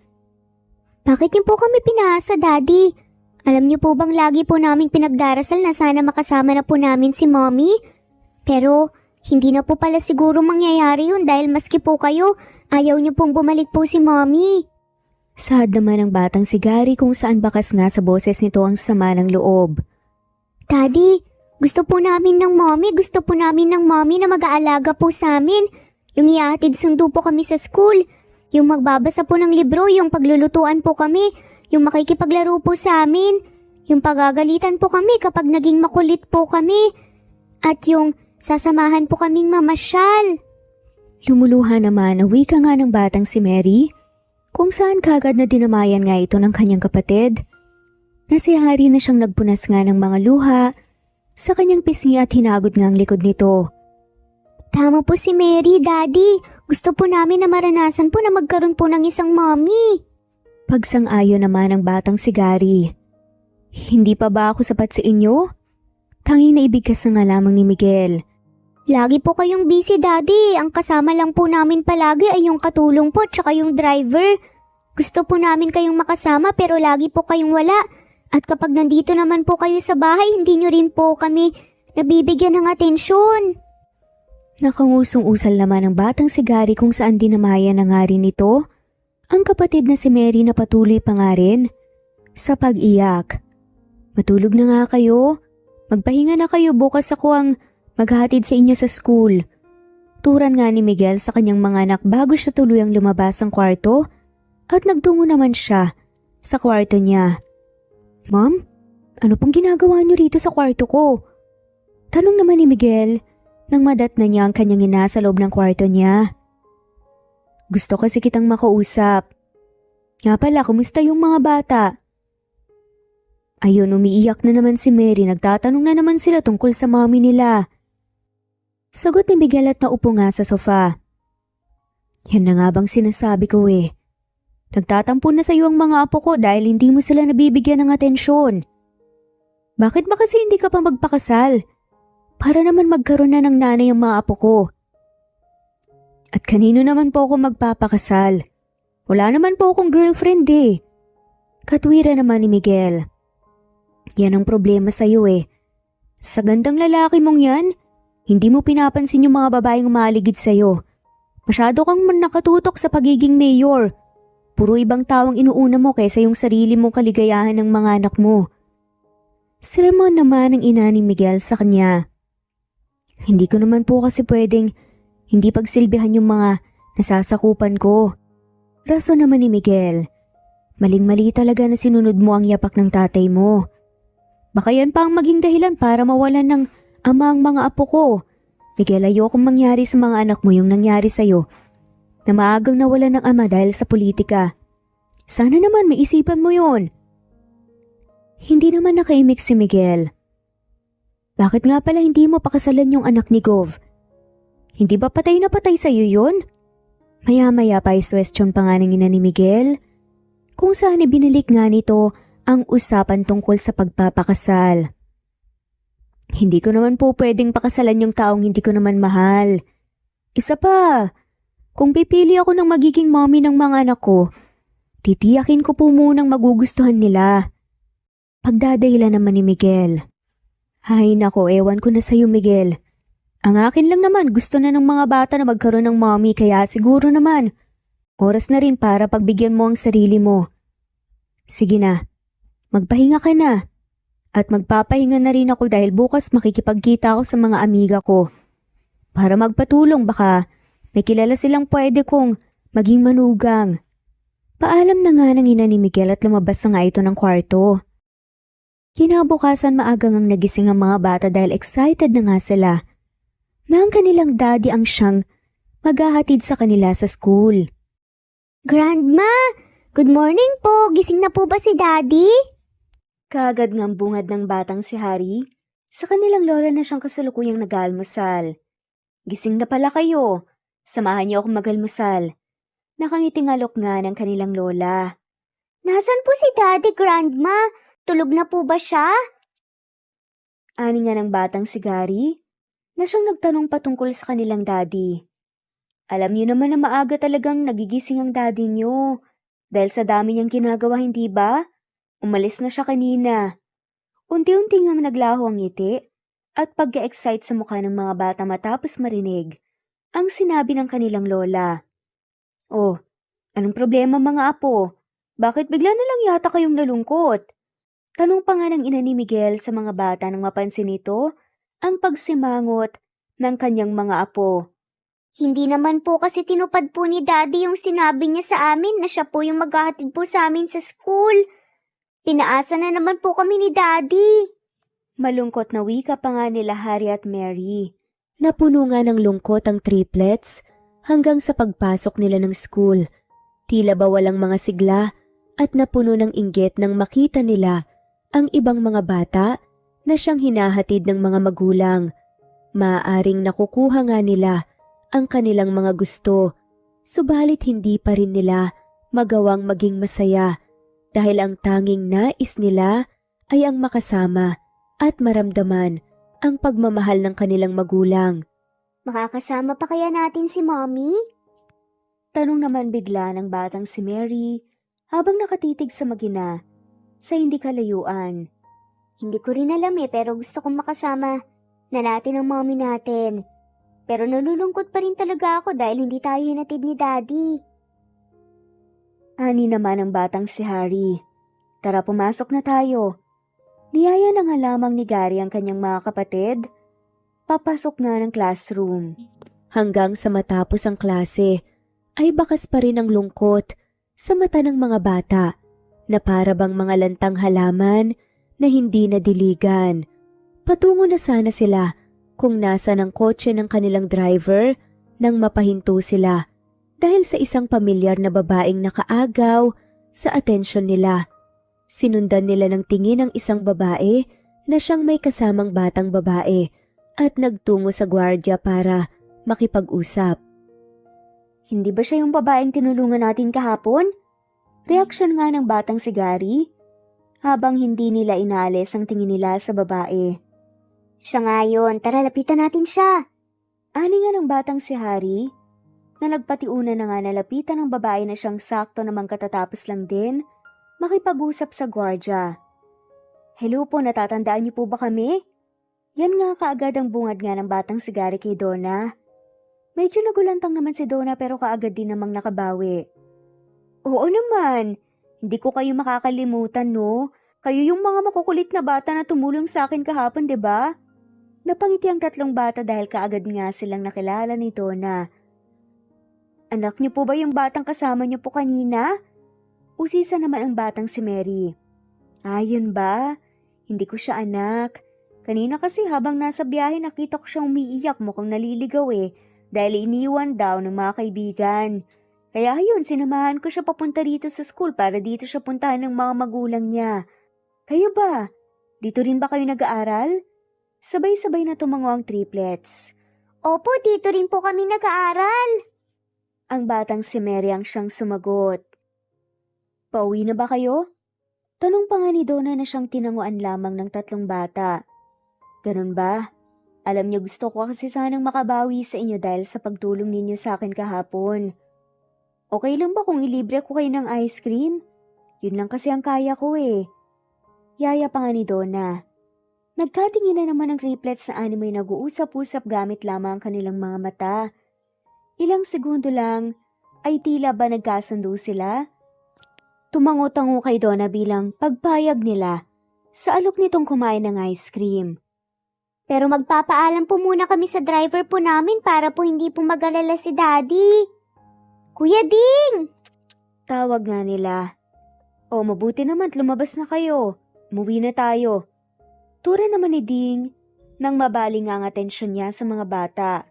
S2: Bakit niyo po kami pinaasa, Daddy? Alam niyo po bang lagi po naming pinagdarasal na sana makasama na po namin si Mommy? Pero hindi na po pala siguro mangyayari yun dahil maski po kayo, ayaw niyo pong bumalik po si Mommy.
S1: Sad naman ang batang si Gary kung saan bakas nga sa boses nito ang sama ng loob.
S2: Daddy, gusto po namin ng Mommy, gusto po namin ng Mommy na mag-aalaga po sa amin. Yung iatid sundo po kami sa school, yung magbabasa po ng libro, yung paglulutuan po kami, yung makikipaglaro po sa amin, yung pagagalitan po kami kapag naging makulit po kami, at yung sasamahan po kaming mamasyal.
S1: Lumuluha naman ang wika nga ng batang si Mary, kung saan kagad na dinamayan nga ito ng kanyang kapatid, na si Harry na siyang nagpunas nga ng mga luha sa kanyang pisngi at hinagod nga ang likod nito.
S2: Tama po si Mary, Daddy. Gusto po namin na maranasan po na magkaroon po ng isang mommy.
S1: Pagsang-ayon naman ang batang si Gary. Hindi pa ba ako sapat sa inyo? Tangi na ibigkas na nga lamang ni Miguel.
S2: Lagi po kayong busy, Daddy. Ang kasama lang po namin palagi ay yung katulong po tsaka yung driver. Gusto po namin kayong makasama pero lagi po kayong wala. At kapag nandito naman po kayo sa bahay, hindi nyo rin po kami nabibigyan ng atensyon.
S1: Nakangusong-usal naman ang batang si Gary kung saan dinamayan na nga rin ito ang kapatid na si Mary na patuloy pa nga rin sa pag-iyak. Matulog na nga kayo. Magpahinga na kayo, bukas ako ang maghatid sa inyo sa school. Turan nga ni Miguel sa kanyang mga anak bago siya tuluyang lumabas ang kwarto at nagtungo naman siya sa kwarto niya. Ma'am, ano pong ginagawa niyo rito sa kwarto ko? Tanong naman ni Miguel nang madat na niya ang kanyang ina sa loob ng kwarto niya. Gusto kasi kitang makausap. Nga pala, kumusta yung mga bata? Ayun, umiiyak na naman si Mary, nagtatanong na naman sila tungkol sa mommy nila. Sagot ni Miguel at naupo nga sa sofa. Yan na nga bang sinasabi ko eh. Nagtatampo na sa iyo ang mga apo ko dahil hindi mo sila nabibigyan ng atensyon. Bakit ba kasi hindi ka pa magpakasal? Para naman magkaroon na ng nanay ang mga apo ko. At kanino naman po ako magpapakasal? Wala naman po akong girlfriend eh. Katwira naman ni Miguel. Yan ang problema sa iyo eh. Sa gandang lalaki mong yan, hindi mo pinapansin yung mga babaeng umaligid sa iyo. Masyado kang nakatutok sa pagiging mayor. Puro ibang tawang inuuna mo kaysa yung sarili mong kaligayahan ng mga anak mo. Sermon naman ang ina ni Miguel sa kanya. Hindi ko naman po kasi pwedeng hindi pagsilbihan yung mga nasasakupan ko. Rason naman ni Miguel. Maling-mali talaga na sinunod mo ang yapak ng tatay mo. Baka yan pa ang maging dahilan para mawalan ng ama ang mga apo ko. Miguel, ayokong mangyari sa mga anak mo yung nangyari sa'yo. Na maagang nawalan ng ama dahil sa politika. Sana naman maisipan mo yun. Hindi naman nakaimik si Miguel. Bakit nga pala hindi mo pakasalan yung anak ni Gov? Hindi ba patay na patay sa'yo yun? Maya-maya pa question pa nga ng ina ni Miguel. Kung saan ibinalik nga nito ang usapan tungkol sa pagpapakasal. Hindi ko naman po pwedeng pakasalan yung taong hindi ko naman mahal. Isa pa, kung pipili ako ng magiging mommy ng mga anak ko, titiyakin ko po munang magugustuhan nila. Pagdadahilan naman ni Miguel. Ay nako, ewan ko na sa'yo Miguel. Ang akin lang naman gusto na ng mga bata na magkaroon ng mommy kaya siguro naman, oras na rin para pagbigyan mo ang sarili mo. Sige na, magpahinga ka na. At magpapahinga na rin ako dahil bukas makikipagkita ako sa mga amiga ko. Para magpatulong baka may kilala silang pwede kong maging manugang. Paalam na nga ng ina ni Miguel at lumabas na nga ito ng kwarto. Kinabukasan maagang ang nagising ang mga bata dahil excited na nga sila na ang kanilang daddy ang siyang maghahatid sa kanila sa school.
S2: Grandma, good morning po. Gising na po ba si Daddy?
S1: Kaagad ngang bungad ng batang si Harry sa kanilang lola na siyang kasalukuyang nag-aalmusal. Gising na pala kayo. Samahan niyo akong mag-almusal. Nakangiting alok nga ng kanilang lola.
S2: Nasaan po si Daddy, Grandma? Tulog na po ba siya?
S1: Ani nga ng batang si Gary na siyang nagtanong patungkol sa kanilang daddy. Alam niyo naman na maaga talagang nagigising ang daddy niyo. Dahil sa dami niyang ginagawa, hindi ba? Umalis na siya kanina. Unti-unti ngang naglaho ang ngiti at pag-excite sa mukha ng mga bata matapos marinig ang sinabi ng kanilang lola. Oh, anong problema mga apo? Bakit bigla na lang yata kayong nalungkot? Tanong pa nga ng ina ni Miguel sa mga bata nang mapansin nito ang pagsimangot ng kanyang mga apo.
S2: Hindi naman po kasi tinupad po ni Daddy yung sinabi niya sa amin na siya po yung maghahatid po sa amin sa school. Pinaasa na naman po kami ni Daddy.
S1: Malungkot na wika pa nga nila Harry at Mary. Napuno nga ng lungkot ang triplets hanggang sa pagpasok nila ng school. Tila ba walang mga sigla at napuno ng inggit nang makita nila ang ibang mga bata na siyang hinahatid ng mga magulang. Maaaring nakukuha nga nila ang kanilang mga gusto, subalit hindi pa rin nila magawang maging masaya dahil ang tanging nais nila ay ang makasama at maramdaman ang pagmamahal ng kanilang magulang.
S2: Makakasama pa kaya natin si Mommy?
S1: Tanong naman bigla ng batang si Mary habang nakatitig sa magina sa hindi kalayuan.
S2: Hindi ko rin alam pero gusto kong makasama na natin ang mommy natin. Pero nalulungkot pa rin talaga ako dahil hindi tayo hinatid ni Daddy.
S1: Ani naman ang batang si Harry. Tara pumasok na tayo. Niyaya na nga lamang ni Gary ang kanyang mga kapatid. Papasok nga ng classroom. Hanggang sa matapos ang klase ay bakas pa rin ang lungkot sa mata ng mga bata na para bang mga lantang halaman na hindi nadiligan. Patungo na sana sila kung nasa ng kotse ng kanilang driver nang mapahinto sila dahil sa isang pamilyar na babaeng nakaagaw sa atensyon nila. Sinundan nila ng tingin ang isang babae na siyang may kasamang batang babae at nagtungo sa gwardiya para makipag-usap. Hindi ba siya yung babaeng tinulungan natin kahapon? Reaksyon nga ng batang si Gary habang hindi nila inalis ang tingin nila sa babae.
S2: Siya nga yun, tara lapitan natin siya.
S1: Ani nga ng batang si Harry na nagpatiuna na nga nalapitan ng babae na siyang sakto namang katatapos lang din makipag-usap sa gwardiya. Hello po, natatandaan niyo po ba kami? Yan nga kaagad ang bungad nga ng batang si Gary kay Donna. Medyo nagulantang naman si Donna pero kaagad din namang nakabawi. Oo naman, hindi ko kayo makakalimutan no. Kayo yung mga makukulit na bata na tumulong sa akin kahapon, 'di ba? Napangiti ang tatlong bata dahil kaagad nga silang nakilala ni Donna. Anak niyo po ba yung batang kasama niyo po kanina? Usisa naman ang batang si Mary. Ayun ba? Hindi ko siya anak. Kanina kasi habang nasa biyahe nakita ko siyang umiiyak, mukhang naliligaw dahil iniwan daw ng mga kaibigan. Kaya ayun, sinamahan ko siya papunta dito sa school para dito siya puntahan ng mga magulang niya. Kayo ba? Dito rin ba kayo nag-aaral? Sabay-sabay na tumango ang triplets.
S2: Opo, dito rin po kami nag-aaral.
S1: Ang batang si Mary ang siyang sumagot. Pauwi na ba kayo? Tanong pa nga ni Donna na siyang tinanguan lamang ng 3 bata. Ganun ba? Alam niyo gusto ko kasi sanang makabawi sa inyo dahil sa pagtulong ninyo sa akin kahapon. Okay lang ba kung ilibre ko kayo ng ice cream? Yun lang kasi ang kaya ko eh. Yaya pa nga ni Donna. Nagkatingin na naman ang triplets na animoy nag-uusap-usap gamit lamang ang kanilang mga mata. Ilang segundo lang ay tila ba nagkasundo sila? Tumango-tango kay Donna bilang pagpayag nila sa alok nitong kumain ng ice cream.
S2: Pero magpapaalam po muna kami sa driver po namin para po hindi po mag-alala si Daddy. Kuya Ding!
S1: Tawag nga nila. O mabuti naman lumabas na kayo. Umuwi na tayo. Tura naman ni Ding nang mabaling ang atensyon niya sa mga bata.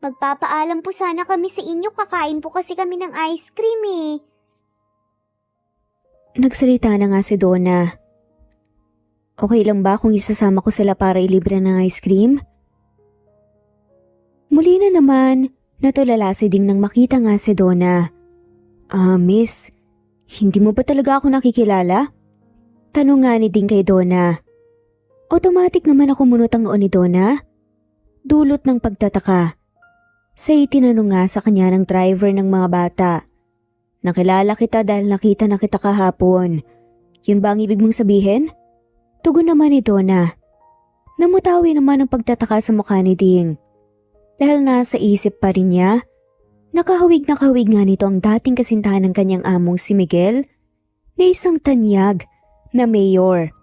S2: Magpapaalam po sana kami sa inyo, kakain po kasi kami ng ice cream eh.
S1: Nagsalita na nga si Donna. Okay lang ba kung isasama ko sila para ilibre ng ice cream? Muli na naman, natulala si Ding nang makita nga si Donna. Miss, hindi mo ba talaga ako nakikilala? Tanong nga ni Ding kay Donna. Automatic naman ako munot ang noon ni Donna. Dulot ng pagtataka. Say tinanong nga sa kanya ng driver ng mga bata. Nakilala kita dahil nakita na kita kahapon. Yun ba ang ibig mong sabihin? Tugon naman ni Donna. Namutawi naman ang pagtataka sa mukha ni Ding. Dahil nasa isip pa rin niya, nakahawig nga nito ang dating kasintahan ng kanyang among si Miguel na isang tanyag na mayor.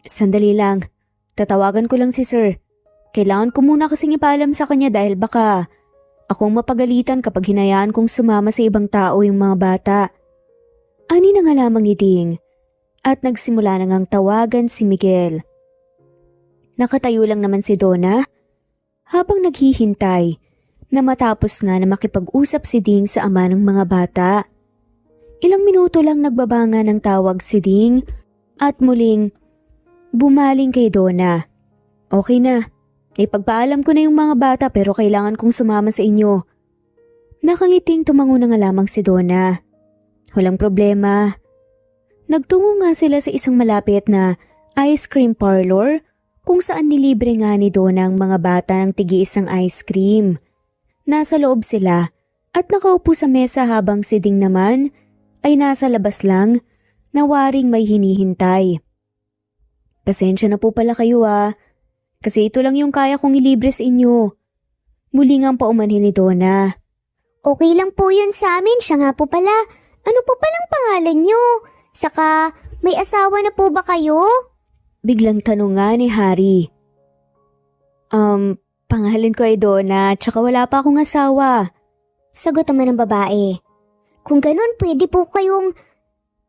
S1: Sandali lang, tatawagan ko lang si sir. Kailangan ko muna kasing ipaalam sa kanya dahil baka akong mapagalitan kapag hinayaan kong sumama sa ibang tao yung mga bata. Ani na nga lamang ni Ding at nagsimula na ngang tawagan si Miguel. Nakatayo lang naman si Donna habang naghihintay na matapos nga na makipag-usap si Ding sa ama ng mga bata. Ilang minuto lang nagbabanga ng tawag si Ding at muling bumaling kay Donna. Okay na, ipagpaalam ko na yung mga bata pero kailangan kong sumama sa inyo. Nakangiting tumango na nga lamang si Donna. Walang problema. Nagtungo nga sila sa isang malapit na ice cream parlor kung saan nilibre nga ni Donna ang mga bata ng tigi-isang ice cream. Nasa loob sila at nakaupo sa mesa habang si Ding naman ay nasa labas lang na waring may hinihintay. Pasensya na po pala kayo kasi ito lang yung kaya kong ilibre sa inyo. Muli nga paumanhin ni Donna.
S2: Okay lang po yun sa amin, siya nga po pala. Ano po palang pangalan nyo? Saka, may asawa na po ba kayo?
S1: Biglang tanong nga ni Harry. Pangalan ko ay Donna, tsaka wala pa akong asawa.
S2: Sagot naman ng babae. Kung ganun, pwede po kayong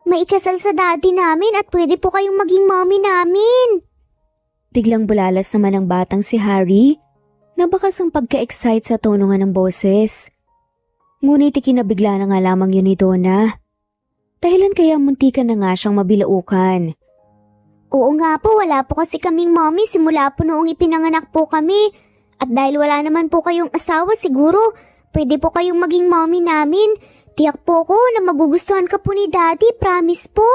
S2: maikasal sa daddy namin at pwede po kayong maging mommy namin.
S1: Biglang bulalas naman ang batang si Harry na bakas ang pagka-excite sa tono nga ng boses. Ngunit ikinabigla na nga lamang yun ni Donna. Dahilan kaya muntikan na nga siyang mabilaukan.
S2: Oo nga po, wala po kasi kaming mommy simula po noong ipinanganak po kami. At dahil wala naman po kayong asawa siguro, pwede po kayong maging mommy namin. Tiyak po ko na magugustuhan ka po ni daddy, promise po.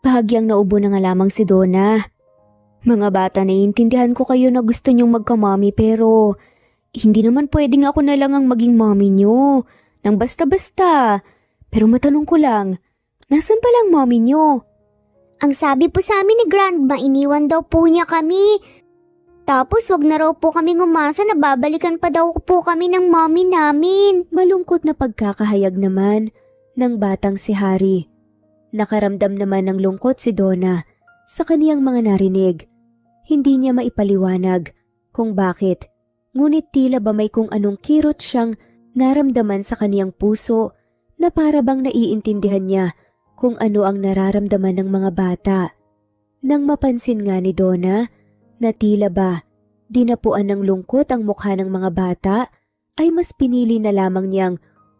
S1: Bahagyang naubo na nga lamang si Donna. Mga bata, naiintindihan ko kayo na gusto niyong magkamami pero hindi naman pwedeng ako na lang ang maging mommy niyo. Nang basta-basta. Pero matanong ko lang, nasan pa lang mommy niyo?
S2: Ang sabi po sa amin ni Grandma, iniwan daw po niya kami. Tapos wag na raw po kami umasa na babalikan pa daw po kami ng mommy namin.
S1: Malungkot na pagkakahayag naman ng batang si Harry. Nakaramdam naman ng lungkot si Donna sa kaniyang mga narinig. Hindi niya maipaliwanag kung bakit. Ngunit tila ba may kung anong kirot siyang naramdaman sa kaniyang puso na para bang naiintindihan niya kung ano ang nararamdaman ng mga bata. Nang mapansin nga ni Donna na tila ba dinapuan ng lungkot ang mukha ng mga bata, ay mas pinili na lamang niyang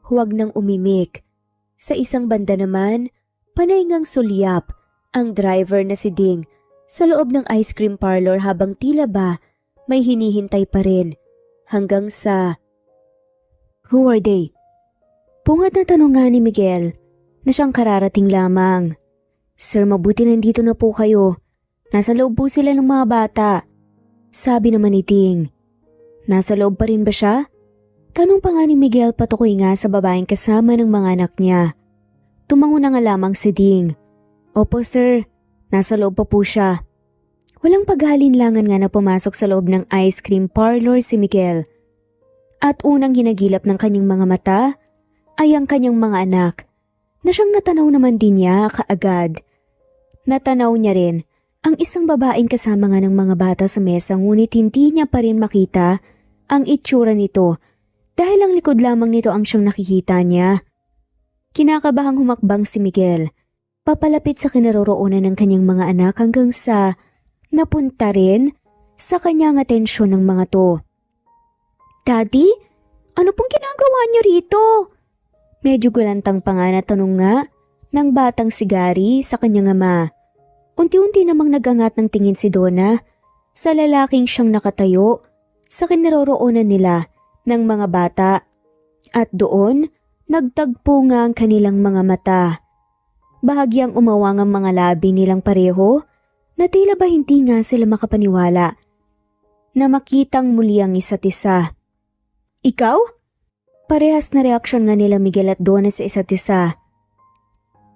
S1: huwag nang umimik. Sa isang banda naman Panay ngang sulyap ang driver na si Ding sa loob ng ice cream parlor habang tila ba may hinihintay pa rin hanggang sa... Who are they? Pungad na tanong nga ni Miguel na siyang kararating lamang. Sir, mabuti nandito na po kayo. Nasa loob po sila ng mga bata. Sabi naman ni Ding. Nasa loob pa rin ba siya? Tanong pa nga ni Miguel patukoy nga sa babaeng kasama ng mga anak niya. Tumango na nga lamang si Ding. Opo sir, nasa loob pa po siya. Walang paghalinlangan nga na pumasok sa loob ng ice cream parlor si Miguel. At unang hinagilap ng kanyang mga mata ay ang kanyang mga anak na siyang natanaw naman din niya kaagad. Natanaw niya rin ang isang babaeng kasama nga ng mga bata sa mesa ngunit hindi niya pa rin makita ang itsura nito dahil ang likod lamang nito ang siyang nakikita niya. Kinakabahang humakbang si Miguel, papalapit sa kinaroroonan ng kanyang mga anak hanggang sa napunta rin sa kanyang atensyon ng mga to. Daddy, ano pong ginagawa niyo rito? Medyo gulantang pa nga na tanong nga ng batang si Gary sa kanyang ama. Unti-unti namang nagangat ng tingin si Donna sa lalaking siyang nakatayo sa kinaroroonan nila ng mga bata. At doon, nagtagpo nga ang kanilang mga mata. Bahagyang umawang ang mga labi nilang pareho na tila ba hindi nga sila makapaniwala na makitang muli ang isa't isa. Ikaw? Parehas na reaksyon nga nila Miguel at Donna sa isa't isa.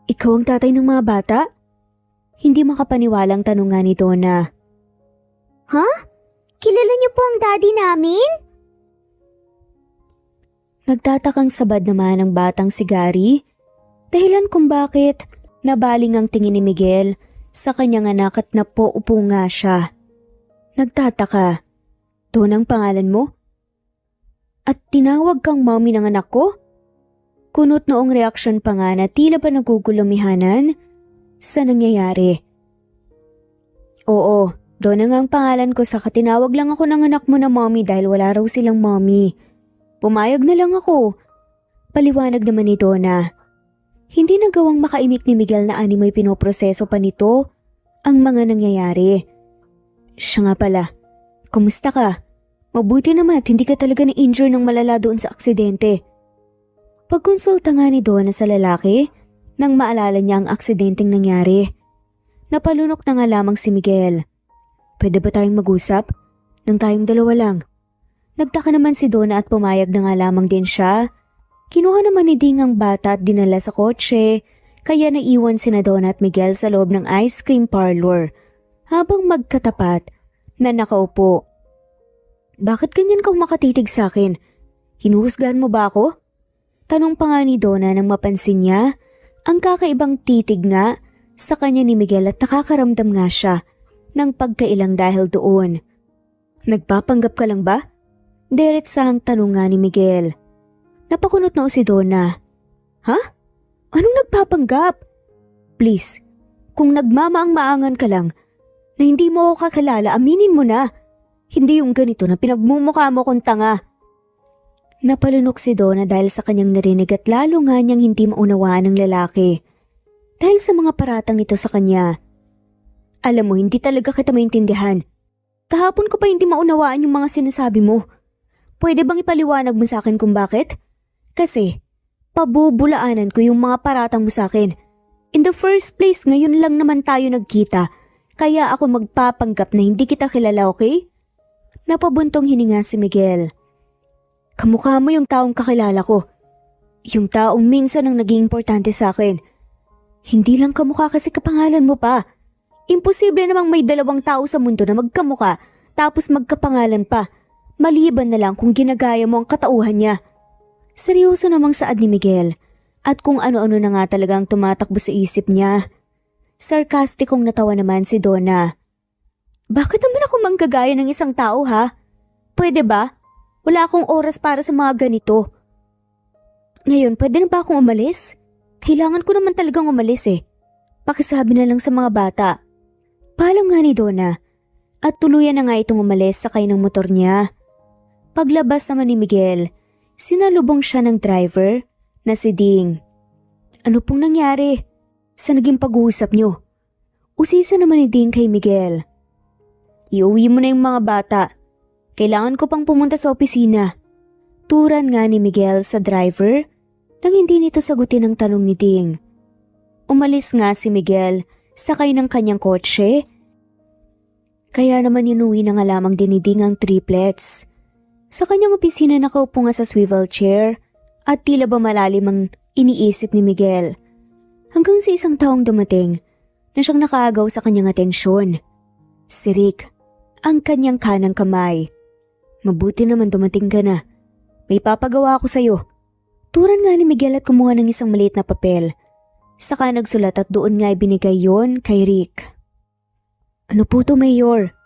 S1: Ikaw ang tatay ng mga bata? Hindi makapaniwalang tanong nga ni Donna.
S2: Ha? Kilala niyo po ang daddy namin?
S1: Nagtatakang sabad naman ang batang si Gary, dahilan kung bakit nabaling ang tingin ni Miguel sa kanyang anak at napoupo nga siya. Nagtataka, Donna ang pangalan mo? At tinawag kang mommy ng anak ko? Kunot noong reaksyon pa nga na tila ba nagugulumihanan sa nangyayari. Oo, Donna nga ang pangalan ko saka tinawag lang ako ng anak mo na mommy dahil wala raw silang mommy. Pumayag na lang ako. Paliwanag naman ni Donna. Hindi nagawang makaimik ni Miguel na animoy pinoproseso pa nito ang mga nangyayari. Siya nga pala, kumusta ka? Mabuti naman at hindi ka talaga na-injure ng malala doon sa aksidente. Pagkonsulta nga ni Donna sa lalaki nang maalala niya ang aksidenteng nangyari. Napalunok na nga lamang si Miguel. Pwede ba tayong mag-usap? Nang tayong dalawa lang. Nagtaka naman si Donna at pumayag na nga lamang din siya. Kinuha naman ni Ding ang bata at dinala sa kotse kaya naiwan sina Donna at Miguel sa loob ng ice cream parlor habang magkatapat na nakaupo. Bakit ganyan kang makatitig sa akin? Hinuhusgahan mo ba ako? Tanong pa nga ni Donna nang mapansin niya ang kakaibang titig nga sa kanya ni Miguel at nakakaramdam nga siya ng pagkailang dahil doon. Nagpapanggap ka lang ba? Diretsahang tanong nga ni Miguel. Napakunot na si Donna. Ha? Anong nagpapanggap? Please, kung nagmamaang-maangan ka lang na hindi mo ako kakilala, aminin mo na. Hindi yung ganito na pinagmumukha mo kong tanga. Napalunok si Donna dahil sa kanyang narinig at lalo nga niyang hindi maunawaan ng lalaki. Dahil sa mga paratang nito sa kanya. Alam mo, hindi talaga kita maintindihan. Kahapon ko pa hindi maunawaan yung mga sinasabi mo. Pwede bang ipaliwanag mo sa akin kung bakit? Kasi, pabubulaanan ko yung mga paratang mo sa akin. In the first place, ngayon lang naman tayo nagkita. Kaya ako magpapanggap na hindi kita kilala, okay? Napabuntong hininga si Miguel. Kamukha mo yung taong kakilala ko. Yung taong minsan ang naging importante sa akin. Hindi lang kamukha kasi kapangalan mo pa. Imposible namang may dalawang tao sa mundo na magkamukha tapos magkapangalan pa. Maliban na lang kung ginagaya mo ang katauhan niya. Seryoso namang saad ni Miguel at kung ano-ano na nga talagang tumatakbo sa isip niya. Sarkastikong natawa naman si Donna. Bakit naman ako manggagaya ng isang tao ha? Pwede ba? Wala akong oras para sa mga ganito. Ngayon, pwede na ba akong umalis? Kailangan ko naman talagang umalis eh. Pakisabi na lang sa mga bata. Paalam nga ni Donna at tuluyan na nga itong umalis sakay ng motor niya. Paglabas naman ni Miguel, sinalubong siya ng driver na si Ding. Ano pong nangyari? sa naging pag-uusap nyo. Usisa naman ni Ding kay Miguel. Iuwi mo na yung mga bata. Kailangan ko pang pumunta sa opisina. Turan nga ni Miguel sa driver nang hindi nito sagutin ang tanong ni Ding. Umalis nga si Miguel sakay ng kanyang kotse. Kaya naman inuwi na nga lamang din ni Ding ang triplets. Sa kanyang opisina nakaupo nga sa swivel chair at tila ba malalim ang iniisip ni Miguel. Hanggang sa isang taong dumating na siyang nakaagaw sa kanyang atensyon. Si Rick, ang kanyang kanang kamay. Mabuti naman dumating ka na. May papagawa ako sa'yo. Turan nga ni Miguel at kumuha ng isang maliit na papel. Saka nagsulat at doon nga ibinigay yon kay Rick. Ano po to, Mayor?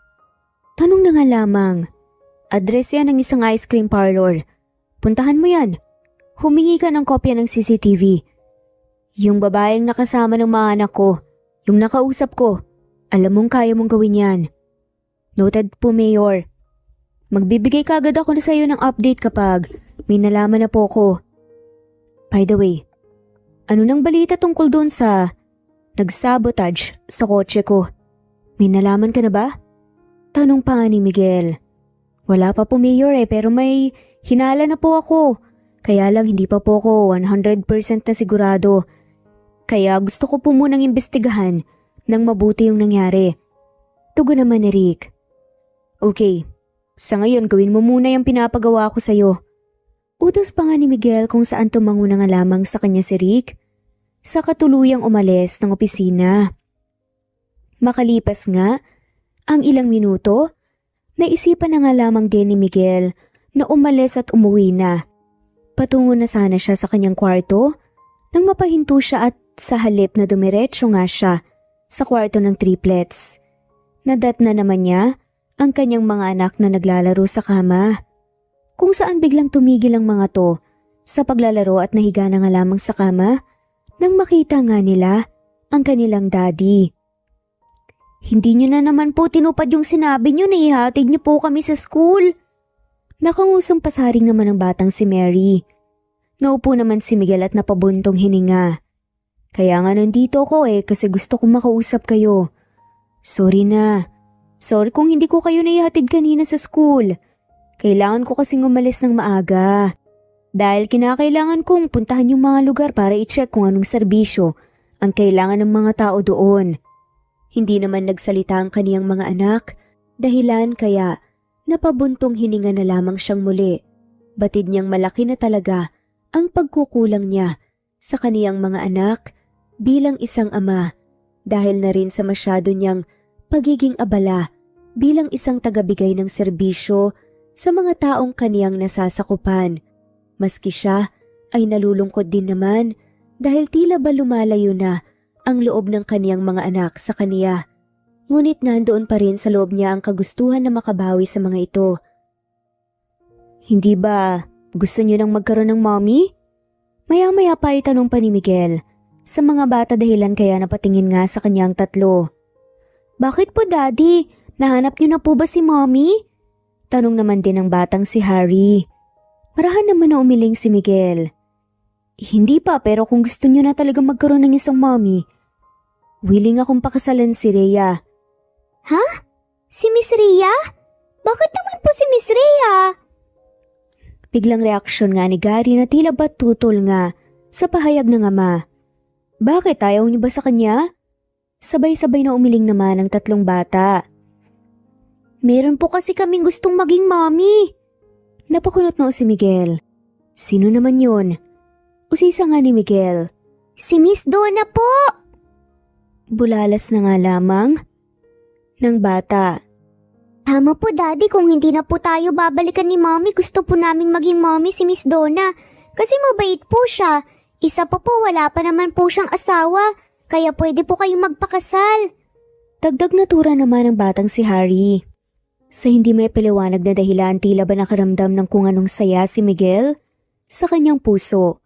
S1: Tanong na nga lamang. Address yan ng isang ice cream parlor. Puntahan mo yan. Humingi ka ng kopya ng CCTV. Yung babaeng nakasama ng mga anak ko, yung nakausap ko, alam mong kaya mong gawin yan. Noted po, Mayor. Magbibigay kagad ako na sa'yo ng update kapag may nalaman na po ko. By the way, ano nang balita tungkol doon sa nagsabotage sa kotse ko? May nalaman ka na ba? Tanong pa nga ni Miguel. Wala pa po, Mayor pero may hinala na po ako. Kaya lang hindi pa po ako 100% na sigurado. Kaya gusto ko po munang imbestigahan nang mabuti yung nangyari. Tugon naman ni Rick. Okay, sa ngayon gawin mo muna yung pinapagawa ko sa'yo. Utos pa nga ni Miguel kung saan tumango na nga lamang sa kanya si Rick. Sa katuluyang umalis ng opisina. Makalipas nga ang ilang minuto, naisipan na nga lamang din ni Miguel na umalis at umuwi na. Patungo na sana siya sa kanyang kwarto nang mapahinto siya at sa halip na dumiretso nga siya sa kwarto ng triplets. Nadat na naman niya ang kanyang mga anak na naglalaro sa kama. Kung saan biglang tumigil ang mga to sa paglalaro at nahiga na nga lamang sa kama nang makita nga nila ang kanilang daddy. Hindi niyo na naman po tinupad yung sinabi niyo na ihatid niyo po kami sa school. Nakangusong pasaring naman ang batang si Mary. Naupo naman si Miguel at napabuntong hininga. Kaya nga nandito ko kasi gusto kong makausap kayo. Sorry na. Sorry kung hindi ko kayo naihatid kanina sa school. Kailangan ko kasing umalis ng maaga. Dahil kinakailangan kong puntahan yung mga lugar para i-check kung anong serbisyo ang kailangan ng mga tao doon. Hindi naman nagsalita ang kaniyang mga anak, dahilan kaya napabuntong hininga na lamang siyang muli. Batid niyang malaki na talaga ang pagkukulang niya sa kaniyang mga anak bilang isang ama dahil na rin sa masyado niyang pagiging abala bilang isang tagabigay ng serbisyo sa mga taong kaniyang nasasakupan. Maski siya ay nalulungkot din naman dahil tila ba lumalayo na ang loob ng kaniyang mga anak sa kaniya. Ngunit nandoon pa rin sa loob niya ang kagustuhan na makabawi sa mga ito. Hindi ba gusto niyo nang magkaroon ng mommy? Maya-maya pa itanong pa ni Miguel sa mga bata dahilan kaya napatingin nga sa kanyang tatlo. Bakit po, Daddy? Nahanap niyo na po ba si mommy? Tanong naman din ng batang si Harry. Marahan naman na umiling si Miguel. Hindi pa pero kung gusto niyo na talaga magkaroon ng isang mommy, willing akong pakasalan si Rhea. Ha? Si Miss Rhea? Bakit naman po si Miss Rhea? Biglang reaksyon nga ni Gary na tila ba tutol nga sa pahayag ng ama. Bakit ayaw niyo ba sa kanya? Sabay-sabay na umiling naman ang tatlong bata. Meron po kasi kaming gustong maging mommy. Napakunot na si Miguel. Sino naman yun? Usisa nga ni Miguel. Si Miss Donna po! Bulalas na nga lamang ng bata. Tama po, Daddy, kung hindi na po tayo babalikan ni Mommy, gusto po naming maging mommy si Miss Donna. Kasi mabait po siya. Isa pa po, wala pa naman po siyang asawa. Kaya pwede po kayong magpakasal. Dagdag natura naman ng batang si Harry. Sa hindi may paliwanag na dahilan tila ba nakaramdam ng kung anong saya si Miguel sa kanyang puso.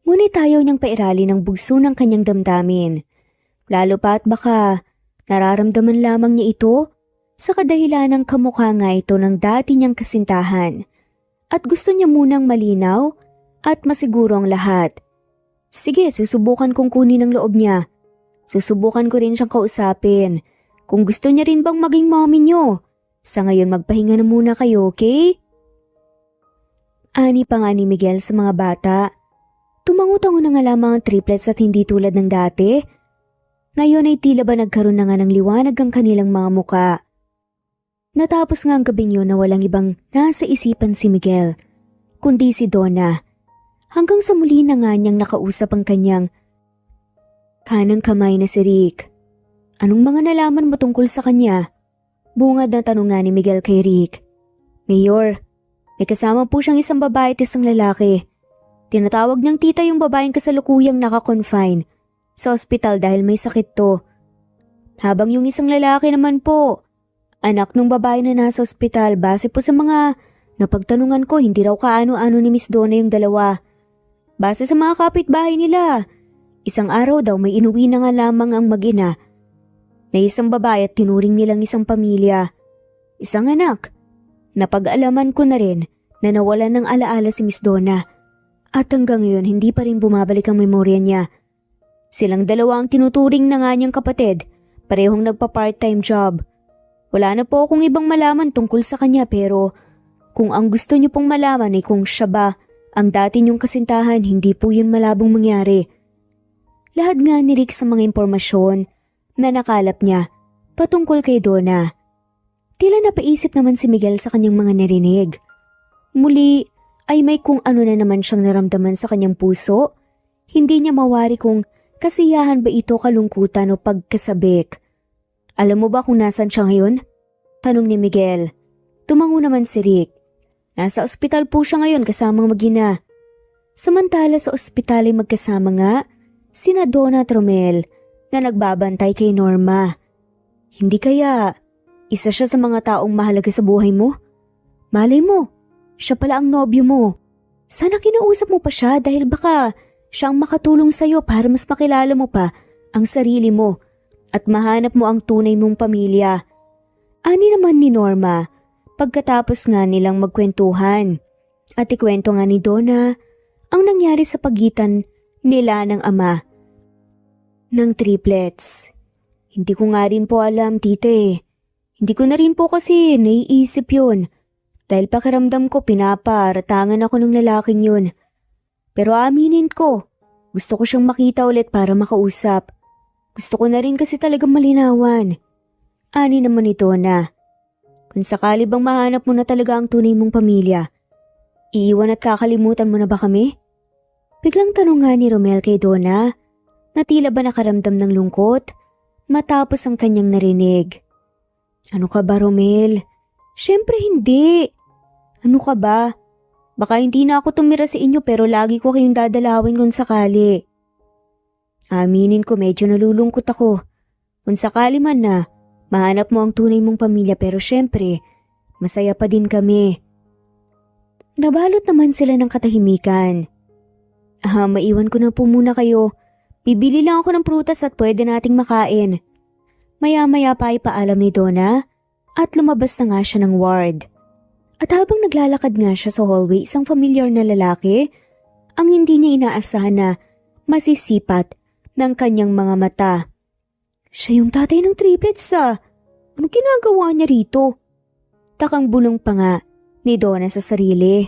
S1: Ngunit ayaw niyang pairali ng bugso ng kanyang damdamin. Lalo pa at baka nararamdaman lamang niya ito sa kadahilan ng kamukha nga ito ng dati niyang kasintahan. At gusto niya munang malinaw at masiguro ang lahat. Sige, susubukan kong kunin ang loob niya. Susubukan ko rin siyang kausapin. Kung gusto niya rin bang maging mommy niyo. Sa ngayon magpahinga na muna kayo, okay? Ani pa nga ni Miguel sa mga bata. Tumango-tango na nga lamang ang triplets at hindi tulad ng dati. Ngayon ay tila ba nagkaroon na nga ng liwanag ang kanilang mga muka. Natapos nga ang gabing yun na walang ibang nasa isipan si Miguel, kundi si Donna. Hanggang sa muli na nga niyang nakausap ang kanyang kanang kamay na si Rick. Anong mga nalaman mo tungkol sa kanya? Bungad na tanong nga ni Miguel kay Rick. Mayor, may kasama po siyang isang babae at isang lalaki. Tinatawag niyang tita yung babaeng kasalukuyang naka-confine sa ospital dahil may sakit to. Habang yung isang lalaki naman po, anak ng babae na nasa ospital. Base po sa mga napagtanungan ko, hindi raw kaano-ano ni Miss Donna yung dalawa. Base sa mga kapitbahay nila, isang araw daw may inuwi na nga lamang ang mag-ina na isang babae at tinuring nilang isang pamilya. Isang anak. Napag-alaman ko na rin na nawalan ng alaala si Miss Donna. At hanggang ngayon hindi pa rin bumabalik ang memorya niya. Silang dalawa ang tinuturing na nga niyang kapatid, parehong nagpa-part-time job. Wala na po akong ibang malaman tungkol sa kanya pero kung ang gusto niyo pong malaman ay kung siya ba ang dati niyong kasintahan, hindi po yun malabong mangyari. Lahat nga ni Rick sa mga impormasyon na nakalap niya patungkol kay Donna. Tila napaisip naman si Miguel sa kanyang mga narinig. Muli ay may kung ano na naman siyang naramdaman sa kanyang puso. Hindi niya mawari kung kasiyahan ba ito, kalungkutan o pagkasabik. Alam mo ba kung nasan siya ngayon? Tanong ni Miguel. Tumango naman si Rick. Nasa ospital po siya ngayon kasamang mag-ina. Samantala sa ospital ay magkasama nga sina Donna at Romel na nagbabantay kay Norma. Hindi kaya isa siya sa mga taong mahalaga sa buhay mo? Malay mo, siya pala ang nobyo mo. Sana kinausap mo pa siya dahil baka siya ang makatulong sa'yo para mas makilala mo pa ang sarili mo at mahanap mo ang tunay mong pamilya. Ani naman ni Norma pagkatapos nga nilang magkwentuhan at ikwento nga ni Donna ang nangyari sa pagitan nila ng ama ng triplets. Hindi ko nga rin po alam, tite. Hindi ko na rin po kasi naiisip yun. Dahil pakiramdam ko pinaparatangan ako ng lalaking yun. Pero aminin ko, gusto ko siyang makita ulit para makausap. Gusto ko na rin kasi talagang malinawan. Ani naman ni Donna. Kung sakali bang mahanap mo na talaga ang tunay mong pamilya, iiwan at kakalimutan mo na ba kami? Biglang tanong nga ni Romel kay Donna na tila ba nakaramdam ng lungkot matapos ang kanyang narinig. Ano ka ba, Romel? Siyempre hindi. Ano ka ba? Baka hindi na ako tumira sa inyo pero lagi ko kayong dadalawin kung sakali. Aminin ko medyo nalulungkot ako. Kung sakali man na, mahanap mo ang tunay mong pamilya pero siyempre, masaya pa din kami. Nabalot naman sila ng katahimikan. Maiwan ko na po muna kayo. Bibili lang ako ng prutas at pwede nating makain. Maya-maya pa ay paalam ni Donna at lumabas na nga siya ng ward. At habang naglalakad nga siya sa hallway, isang familiar na lalaki ang hindi niya inaasahan na masisipat ng kanyang mga mata. Siya yung tatay ng triplets Anong ginagawa niya rito? Takang bulong pa nga ni Donna sa sarili.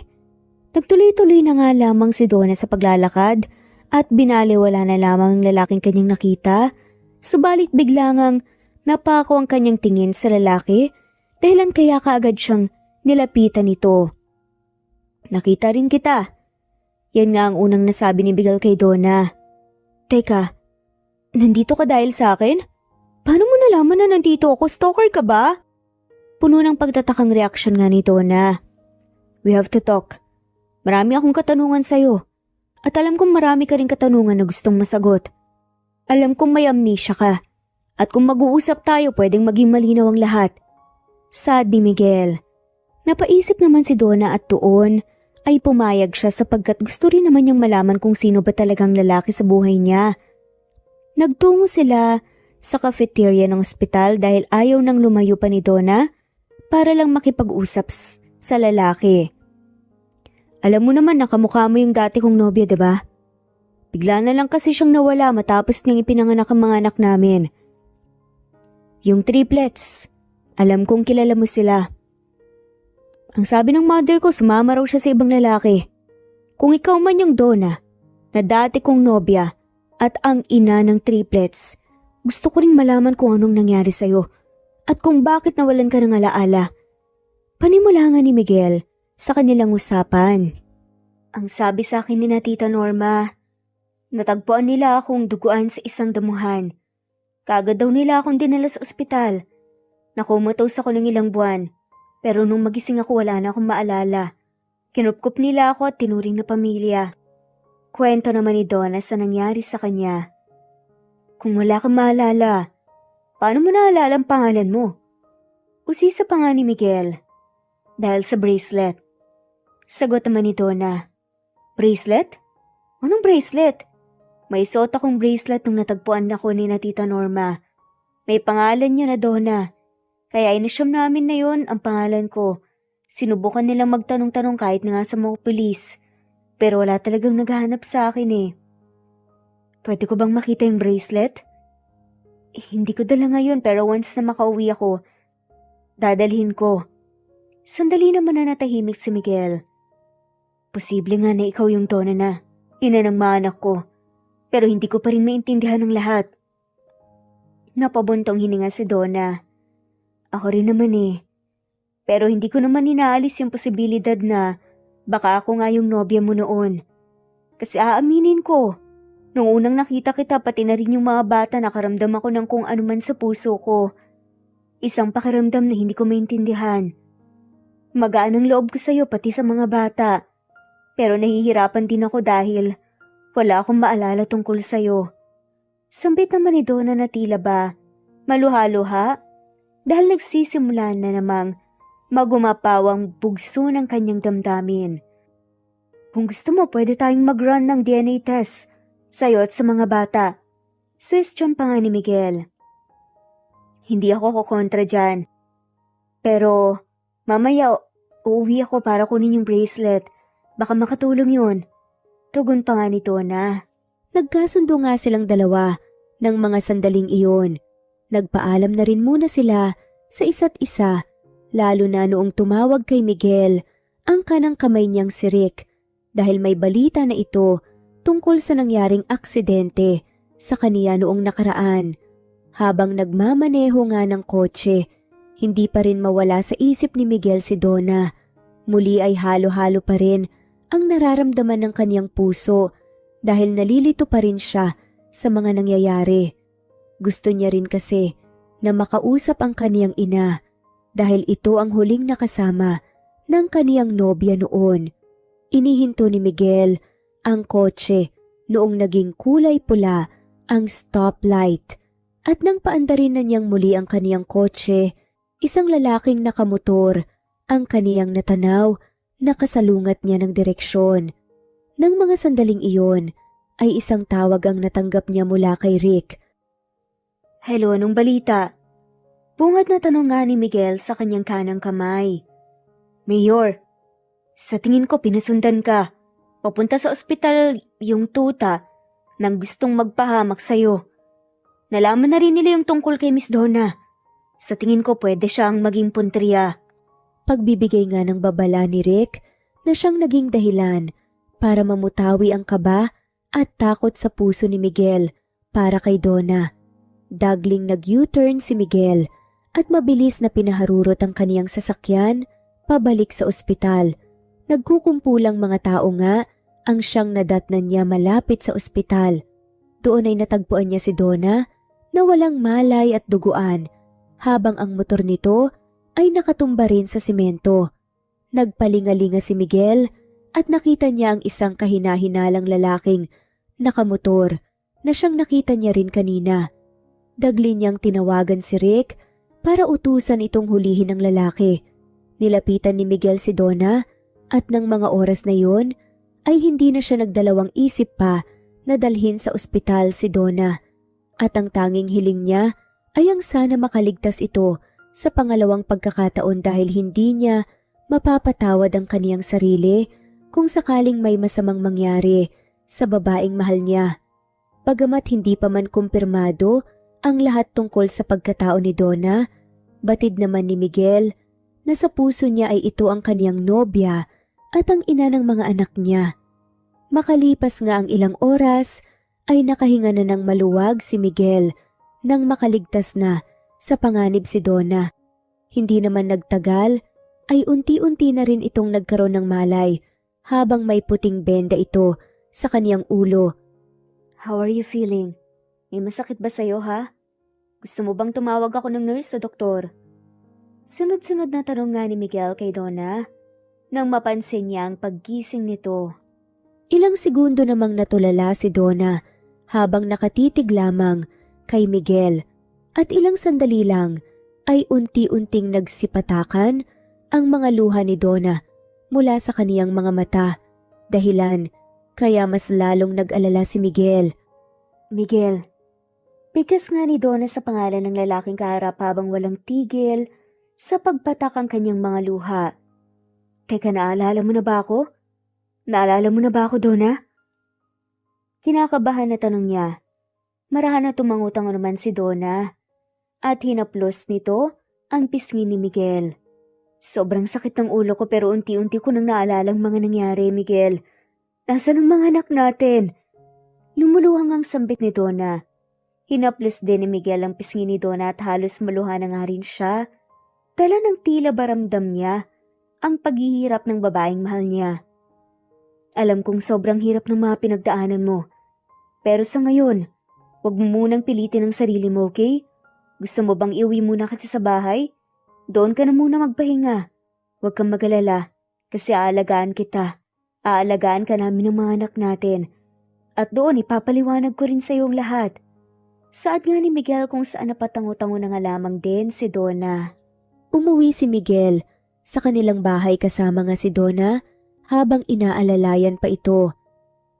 S1: Nagtuloy-tuloy na nga lamang si Donna sa paglalakad at binaliwala na lamang ang lalaking kanyang nakita. Subalit bigla ngang napako ang kanyang tingin sa lalaki dahilan kaya kaagad siyang nilapitan nito. Nakita rin kita. Yan nga ang unang nasabi ni Miguel kay Donna. Teka, nandito ka dahil sa akin? Paano mo nalaman na nandito ako? Stalker ka ba? Puno ng pagtatakang reaksyon nga ni Donna. We have to talk. Marami akong katanungan sa'yo. At alam kong marami ka rin katanungan na gustong masagot. Alam kong may amnesia ka. At kung mag-uusap tayo, pwedeng maging malinaw ang lahat. Sad ni Miguel. Napaisip naman si Donna at doon ay pumayag siya sapagkat gusto rin naman niyang malaman kung sino ba talagang lalaki sa buhay niya. Nagtungo sila sa cafeteria ng ospital dahil ayaw nang lumayo pa ni Donna para lang makipag-usap sa lalaki. Alam mo naman na kamukha mo yung dati kong nobya, diba? Bigla na lang kasi siyang nawala matapos niyang ipinanganak ang mga anak namin. Yung triplets, alam kong kilala mo sila. Ang sabi ng mother ko, sumama raw siya sa ibang lalaki. Kung ikaw man yung Donna, na dati kong nobya at ang ina ng triplets, gusto ko ring malaman kung anong nangyari sa'yo at kung bakit nawalan ka ng alaala. Panimula nga ni Miguel sa kanilang usapan. Ang sabi sa akin ni na Tita Norma, natagpuan nila akong duguan sa isang damuhan. Kaagad daw nila akong dinala sa ospital. Nakumatos ako ng ilang buwan, pero nung magising ako wala na akong maalala. Kinupkup nila ako at tinuring na pamilya. Kwento naman ni Donna sa nangyari sa kanya. Kung wala kang maalala, paano mo naalala ang pangalan mo? Usisa pa nga ni Miguel. Dahil sa bracelet. Sagot naman ni Donna. Bracelet? Anong bracelet? May suot akong bracelet nung natagpuan ako ni na Tita Norma. May pangalan niya na Donna. Kaya inisyam namin na yon ang pangalan ko. Sinubukan nilang magtanong-tanong kahit na nga sa mga pulis. Pero wala talagang naghahanap sa akin eh. Pwede ko bang makita yung bracelet? Hindi ko dala ngayon pero once na makauwi ako, dadalhin ko. Sandali naman na natahimik si Miguel. Posible nga na ikaw yung Donna na, ina ng mga anak ko. Pero hindi ko pa rin maintindihan ng lahat. Napabuntong hininga si Donna. Ako rin naman eh. Pero hindi ko naman inaalis yung posibilidad na baka ako nga yung nobya mo noon. Kasi aaminin ko, nung unang nakita kita pati na rin yung mga bata nakaramdam ako ng kung ano man sa puso ko. Isang pakiramdam na hindi ko maintindihan. Magaan ang loob ko sa'yo pati sa mga bata. Pero nahihirapan din ako dahil wala akong maalala tungkol sa'yo. Sambit naman ni Donna na tila ba maluha-luha dahil nagsisimula na namang magumapawang bugso ng kanyang damdamin. Kung gusto mo, pwede tayong mag-run ng DNA test sa'yo at sa mga bata. Suwestyon pa nga ni Miguel. Hindi ako kukontra dyan. Pero mamaya uuwi ako para kunin yung bracelet. Baka makatulong yun. Tugon pa nga ni Donna. Nagkasundo nga silang dalawa ng mga sandaling iyon. Nagpaalam na rin muna sila sa isa't isa. Lalo na noong tumawag kay Miguel ang kanang kamay niyang si Rick dahil may balita na ito tungkol sa nangyaring aksidente sa kaniya noong nakaraan. Habang nagmamaneho nga ng kotse, hindi pa rin mawala sa isip ni Miguel si Donna. Muli ay halo-halo pa rin ang nararamdaman ng kaniyang puso dahil nalilito pa rin siya sa mga nangyayari. Gusto niya rin kasi na makausap ang kaniyang ina dahil ito ang huling nakasama ng kaniyang nobya noon. Inihinto ni Miguel ang kotse noong naging kulay pula ang stoplight at nang paandarin na niyang muli ang kaniyang kotse, isang lalaking nakamotor ang kaniyang natanaw na kasalungat niya ng direksyon. Nang mga sandaling iyon ay isang tawag ang natanggap niya mula kay Rick. Hello, anong balita? Bungad na tanong nga ni Miguel sa kanyang kanang kamay. Mayor, sa tingin ko pinasundan ka. Papunta sa ospital yung tuta nang gustong magpahamak sa'yo. Nalaman na rin nila yung tungkol kay Miss Donna. Sa tingin ko pwede siyang maging punteriya. Pagbibigay nga ng babala ni Rick na siyang naging dahilan para mamutawi ang kaba at takot sa puso ni Miguel para kay Donna. Dagling nag-U-turn si Miguel at mabilis na pinaharurot ang kaniyang sasakyan pabalik sa ospital. Nagkukumpulang mga tao nga ang siyang nadatnan niya malapit sa ospital. Doon ay natagpuan niya si Donna na walang malay at duguan habang ang motor nito ay nakatumba rin sa simento. Nagpalingalinga si Miguel at nakita niya ang isang kahina-hinalang lalaking nakamotor na siyang nakita niya rin kanina. Dagli niyang tinawagan si Rick para utusan itong hulihin ng lalaki. Nilapitan ni Miguel si Donna at ng mga oras na yon ay hindi na siya nagdalawang isip pa na dalhin sa ospital si Donna. At ang tanging hiling niya ay ang sana makaligtas ito sa pangalawang pagkakataon dahil hindi niya mapapatawad ang kaniyang sarili kung sakaling may masamang mangyari sa babaeng mahal niya. Bagamat hindi pa man kumpirmado ang lahat tungkol sa pagkatao ni Donna, batid naman ni Miguel na sa puso niya ay ito ang kaniyang nobya at ang ina ng mga anak niya. Makalipas nga ang ilang oras ay nakahinga na ng maluwag si Miguel nang makaligtas na sa panganib si Donna. Hindi naman nagtagal ay unti-unti na rin itong nagkaroon ng malay habang may puting benda ito sa kaniyang ulo. How are you feeling? May masakit ba sa'yo ha? Gusto mo bang tumawag ako ng nurse sa doktor? Sunod-sunod na tanong nga ni Miguel kay Donna nang mapansin niya ang paggising nito. Ilang segundo namang natulala si Donna habang nakatitig lamang kay Miguel at ilang sandali lang ay unti-unting nagsipatakan ang mga luha ni Donna mula sa kaniyang mga mata, dahilan kaya mas lalong nag-alala si Miguel. Miguel, bigkas nga ni Donna sa pangalan ng lalaking kaharap habang walang tigil sa pagpatak ang kanyang mga luha. Teka, naalala mo na ba ako? Naalala mo na ba ako, Donna? Kinakabahan na tanong niya. Marahan na tumangutang naman si Donna at hinaplos nito ang pisngi ni Miguel. Sobrang sakit ng ulo ko pero unti-unti ko nang naalalang mga nangyari, Miguel. Nasaan ang mga anak natin? Lumuluhang ang sambit ni Donna. Hinaplos din ni Miguel ang pisngi ni Donna at halos maluha na nga rin siya. Dala ng tila baramdam niya ang paghihirap ng babaeng mahal niya. Alam kong sobrang hirap ng mga pinagdaanan mo. Pero sa ngayon, huwag mo munang pilitin ang sarili mo, okay? Gusto mo bang iuwi muna kita sa bahay? Doon ka na muna magpahinga. Huwag kang mag-alala kasi aalagaan kita. Aalagaan ka namin ng mga anak natin. At doon ipapaliwanag ko rin sa iyo ang lahat. Saad nga ni Miguel kung saan napatango-tango na nga lamang din si Donna. Umuwi si Miguel sa kanilang bahay kasama nga si Donna habang inaalalayan pa ito.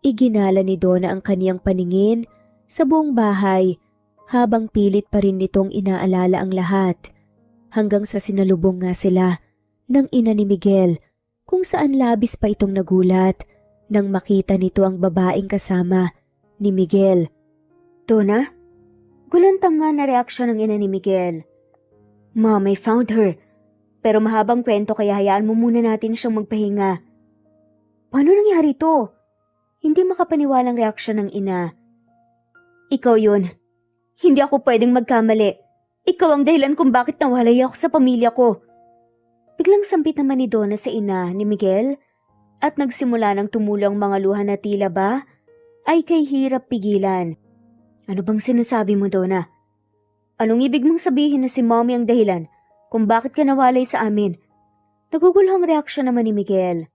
S1: Iginala ni Donna ang kaniyang paningin sa buong bahay habang pilit pa rin nitong inaalala ang lahat. Hanggang sa sinalubong nga sila ng ina ni Miguel kung saan labis pa itong nagulat nang makita nito ang babaeng kasama ni Miguel. Donna? Gulantang nga na reaksyon ng ina ni Miguel. Mom, I found her. Pero mahabang kwento kaya hayaan mo muna natin siyang magpahinga. Paano nangyari to? Hindi makapaniwalang reaksyon ng ina. Ikaw yun. Hindi ako pwedeng magkamali. Ikaw ang dahilan kung bakit nawalay ako sa pamilya ko. Biglang sampit naman ni Donna sa ina ni Miguel at nagsimula ng tumulo ang mga luha na tila ba ay kay hirap pigilan. Ano bang sinasabi mo, Donna? Anong ibig mong sabihin na si Mommy ang dahilan kung bakit ka nawalay sa amin? Naguguluhang reaksyon naman ni Miguel.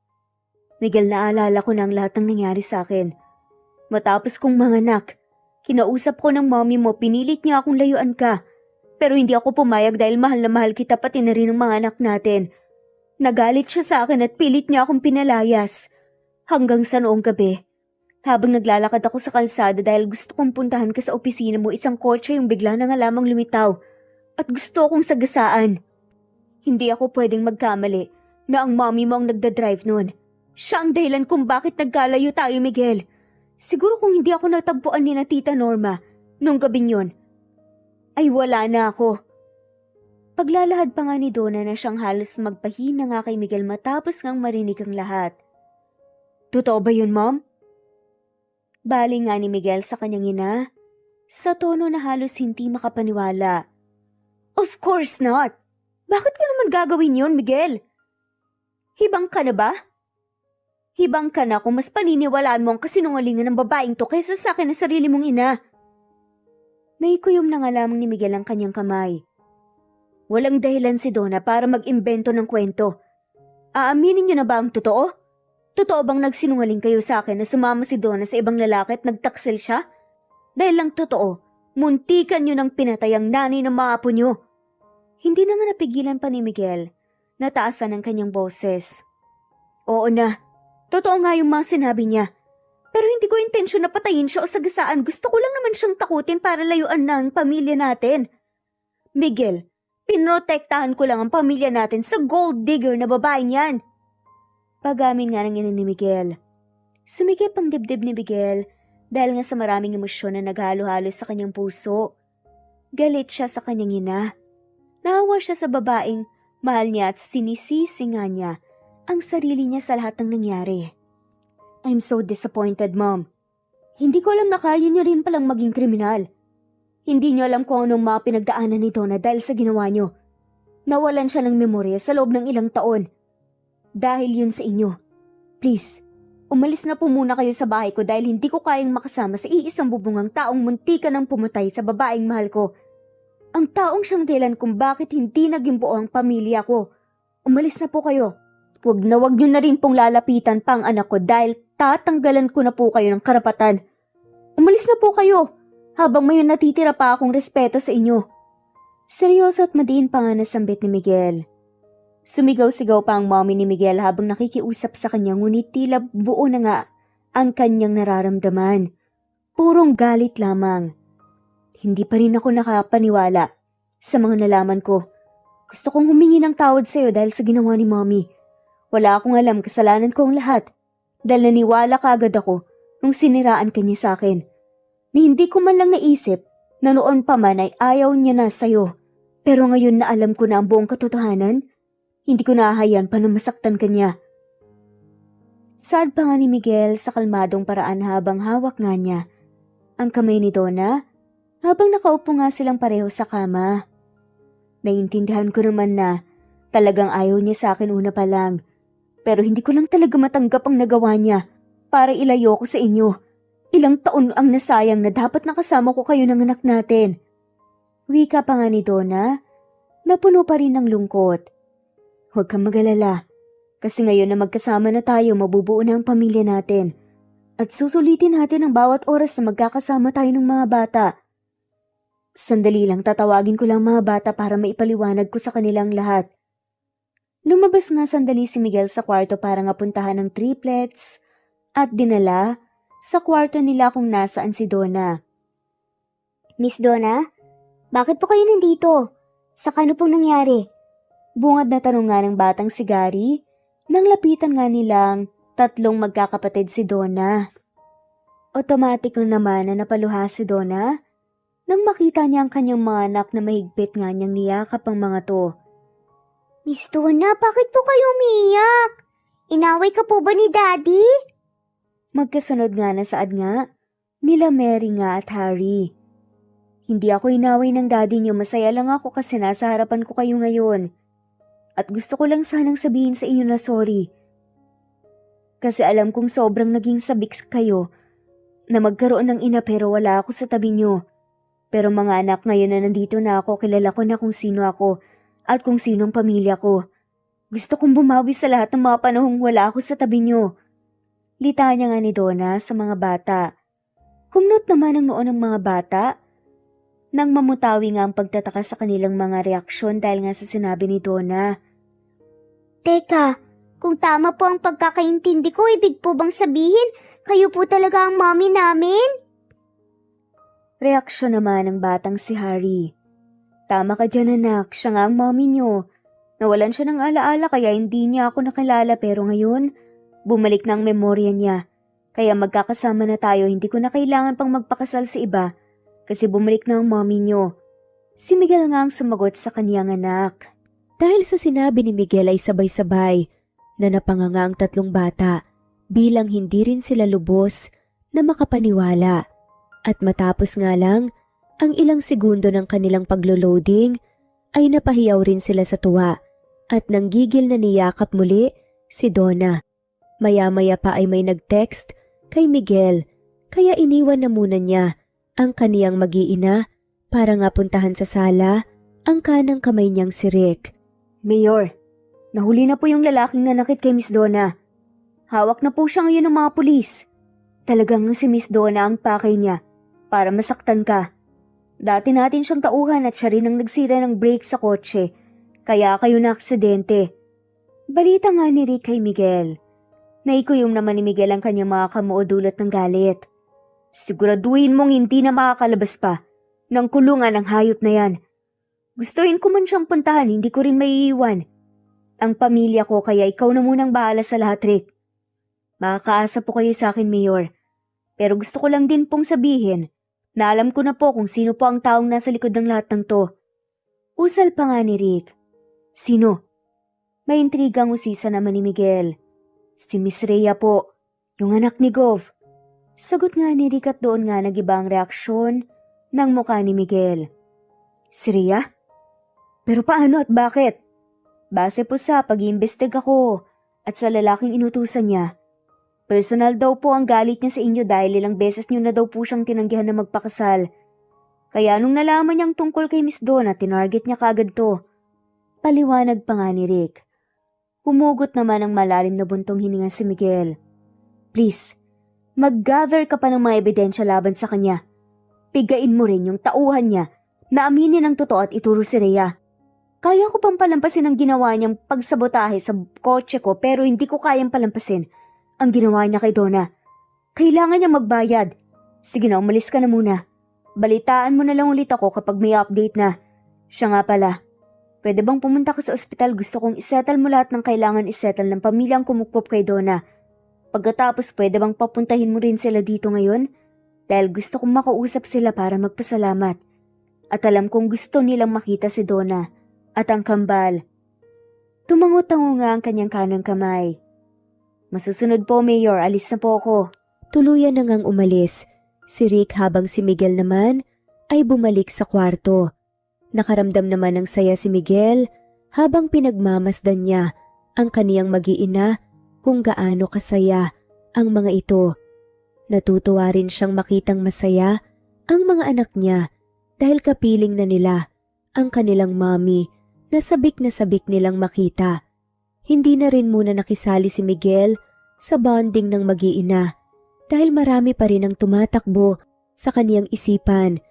S1: Miguel, naalala ko na ang lahat ng nangyari sa akin. Matapos kong manganak, kinausap ko ng mommy mo, pinilit niya akong layuan ka. Pero hindi ako pumayag dahil mahal na mahal kita pati na rin ang mga anak natin. Nagalit siya sa akin at pilit niya akong pinalayas. Hanggang sa noong gabi, habang naglalakad ako sa kalsada dahil gusto kong puntahan ka sa opisina mo, isang kotse yung bigla na nga lamang lumitaw. At gusto akong sagasaan. Hindi ako pwedeng magkamali na ang mommy mo ang nagdadrive noon. Siya ang dahilan kung bakit nagkalayo tayo, Miguel. Siguro kung hindi ako natagpuan ni na Tita Norma nung gabing yun, ay wala na ako. Paglalahad pa nga ni Donna na siyang halos magpahina nga kay Miguel matapos ngang marinig ang lahat. Totoo ba yun, Mom? Bali nga ni Miguel sa kanyang ina, sa tono na halos hindi makapaniwala. Of course not! Bakit ko naman gagawin yun, Miguel? Hibang ka na ba? Hibang ka na kung mas paniniwalaan mo ang kasinungalingan ng babaeng to kaysa sa akin na sarili mong ina. Naikuyom na nga lamang ni Miguel ang kanyang kamay. Walang dahilan si Donna para mag-imbento ng kwento. Aaminin niyo na ba ang totoo? Totoo bang nagsinungaling kayo sa akin na sumama si Donna sa ibang lalaki at nagtaksil siya? Dahil lang totoo, muntikan niyo ng pinatay ang nanay ng mga apo niyo. Hindi na nga napigilan pa ni Miguel. Nataasan ang kanyang boses. Oo na. Totoo nga yung mga sinabi niya. Pero hindi ko intensyon na patayin siya o sagasaan. Gusto ko lang naman siyang takutin para layuan ng pamilya natin. Miguel, pinrotektahan ko lang ang pamilya natin sa gold digger na babaeng yan. Pagamin nga ng ina ni Miguel. Sumikip ang dibdib ni Miguel dahil nga sa maraming emosyon na naghalo-halo sa kanyang puso. Galit siya sa kanyang ina. Naawa siya sa babaeng mahal niya at sinisisi nga niya ang sarili niya sa lahat ng nangyari. I'm so disappointed, Mom. Hindi ko alam na kaya niyo rin palang maging kriminal. Hindi niyo alam kung anong mga pinagdaanan ni Donna dahil sa ginawa niyo. Nawalan siya ng memorya sa loob ng ilang taon. Dahil yun sa inyo. Please, umalis na po muna kayo sa bahay ko dahil hindi ko kayang makasama sa iisang bubungang taong muntika ng pumatay sa babaeng mahal ko. Ang taong siyang dahilan kung bakit hindi naging buo ang pamilya ko. Umalis na po kayo. Huwag niyo na rin pong lalapitan pa ang anak ko dahil tatanggalan ko na po kayo ng karapatan. Umalis na po kayo habang may natitira pa akong respeto sa inyo. Seryoso at madiin pa nga nasambit ni Miguel. Sumigaw-sigaw pa ang mommy ni Miguel habang nakikiusap sa kanya ngunit tila buo na nga ang kanyang nararamdaman. Purong galit lamang. Hindi pa rin ako nakapaniwala sa mga nalaman ko. Gusto kong humingi ng tawad sa'yo dahil sa ginawa ni mommy. Wala akong alam, kasalanan ko ang lahat. Dahil naniwala kaagad ako nung siniraan ka niya sa akin. Ni hindi ko man lang naisip na noon pa man ay ayaw niya na sa'yo. Pero ngayon na alam ko na ang buong katotohanan, hindi ko nahahayan pa na masaktan ka niya. Sad pa nga ni Miguel sa kalmadong paraan habang hawak nga niya ang kamay ni Donna habang nakaupo nga silang pareho sa kama. Naiintindihan ko naman na talagang ayaw niya sa akin una pa lang. Pero hindi ko lang talaga matanggap ang nagawa niya para ilayo ko sa inyo. Ilang taon ang nasayang na dapat nakasama ko kayo ng anak natin. Wika pa nga ni Donna, napuno pa rin ng lungkot. Huwag kang mag-alala, kasi ngayon na magkasama na tayo mabubuo na ang pamilya natin. At susulitin natin ang bawat oras na magkakasama tayo ng mga bata. Sandali lang, tatawagin ko lang mga bata para maipaliwanag ko sa kanilang lahat. Lumabas nga sandali si Miguel sa kwarto para nga puntahan ng triplets at dinala sa kwarto nila kung nasaan si Donna.
S2: Miss Donna, bakit po kayo nandito? Sa ano pong nangyari?
S1: Bungad na tanong nga ng batang si Gary nang lapitan nga nilang tatlong magkakapatid si Donna. Automatic na naman na napaluha si Donna nang makita niya ang kanyang mga anak na mahigpit nga niyang niyakap ang mga to.
S2: Miss Donna, bakit po kayo umiiyak? Inaway ka po ba ni Daddy?
S1: Magkasunod nga na saad nga nila Mary nga at Harry. Hindi ako inaway ng daddy niyo, masaya lang ako kasi nasa harapan ko kayo ngayon. At gusto ko lang sanang sabihin sa inyo na sorry. Kasi alam kong sobrang naging sabik kayo na magkaroon ng ina pero wala ako sa tabi niyo. Pero mga anak, ngayon na nandito na ako, kilala ko na kung sino ako at kung sinong pamilya ko. Gusto kong bumawi sa lahat ng mga panahong wala ako sa tabi niyo. Litanya nga ni Donna sa mga bata. Kumnot naman ang noon ng mga bata nang mamutawi nga ang pagtataka sa kanilang mga reaksyon dahil nga sa sinabi ni Donna.
S2: Teka, kung tama po ang pagkakaintindi ko, ibig po bang sabihin, kayo po talaga ang mommy namin?
S1: Reaksyon naman ng batang si Harry. Tama ka dyan anak, siya nga ang mommy niyo. Nawalan siya ng alaala kaya hindi niya ako nakilala pero ngayon, bumalik na ang memorya niya. Kaya magkakasama na tayo, hindi ko na kailangan pang magpakasal sa iba kasi bumalik na ang mommy niyo. Si Miguel nga ang sumagot sa kaniyang anak. Dahil sa sinabi ni Miguel ay sabay-sabay na napanganga ang tatlong bata bilang hindi rin sila lubos na makapaniwala. At matapos nga lang ang ilang segundo ng kanilang paglo-loading ay napahiyaw rin sila sa tuwa at nanggigil na niyakap muli si Donna. Maya-maya pa ay may nag-text kay Miguel kaya iniwan na muna niya ang kaniyang mag-iina para nga puntahan sa sala ang kanang kamay niyang si Rick. Mayor, nahuli na po yung lalaking nanakit kay Miss Donna. Hawak na po siya ngayon ng mga pulis. Talagang si Miss Donna ang pakay niya para masaktan ka. Dati natin siyang tauhan at siya rin ang nagsira ng brake sa kotse, kaya kayo na aksidente. Balita nga ni Rick kay Miguel. Naikuyom naman ni Miguel ang kanyang mga kamuo dulot ng galit. Siguraduhin mong hindi na makakalabas pa ng kulungan ng hayop na yan. Gustuin ko man siyang puntahan, hindi ko rin maiiwan. Ang pamilya ko kaya ikaw na munang bahala sa lahat, Rick. Makakaasa po kayo sa akin, Mayor. Pero gusto ko lang din pong sabihin na alam ko na po kung sino po ang taong nasa likod ng lahat ng to. Usal pa nga ni Rick. Sino? May intrigang usisa naman ni Miguel. Si Miss Rhea po, yung anak ni Gov. Sagot nga ni Rick at doon nga nag-iba ang reaksyon ng mukha ni Miguel. Si Rhea? Pero paano at bakit? Base po sa pag-iimbestiga ko at sa lalaking inutusan niya. Personal daw po ang galit niya sa inyo dahil ilang beses niyo na daw po siyang tinanggihan na magpakasal. Kaya nung nalaman niyang tungkol kay Miss Donna, tinarget niya kaagad to. Paliwanag pa nga ni Rick. Humugot naman ang malalim na buntong hininga si Miguel. Please, mag-gather ka pa ng mga ebidensya laban sa kanya. Pigain mo rin yung tauhan niya na aminin ang totoo at ituro si Rhea. Kaya ko pang palampasin ang ginawa niyang pagsabotahe sa kotse ko pero hindi ko kayang palampasin ang ginawa niya kay Donna. Kailangan niya magbayad. Sige na, umalis ka na muna. Balitaan mo na lang ulit ako kapag may update na. Siya nga pala. Pwede bang pumunta ka sa ospital? Gusto kong isettle mo lahat ng kailangan isettle ng pamilyang kumukpop kay Donna. Pagkatapos pwede bang papuntahin mo rin sila dito ngayon? Dahil gusto kong makausap sila para magpasalamat. At alam kong gusto nilang makita si Donna at ang kambal. Tumango-tango nga ang kanyang kanang kamay. Masusunod po, Mayor. Alis na po ako. Tuluyan na ngang umalis. Si Rick habang si Miguel naman ay bumalik sa kwarto. Nakaramdam naman ng saya si Miguel habang pinagmamasdan niya ang kaniyang mag-iina kung gaano kasaya ang mga ito. Natutuwa rin siyang makitang masaya ang mga anak niya dahil kapiling na nila ang kanilang mommy na sabik nilang makita. Hindi na rin muna nakisali si Miguel sa bonding ng mag-iina dahil marami pa rin ang tumatakbo sa kaniyang isipan.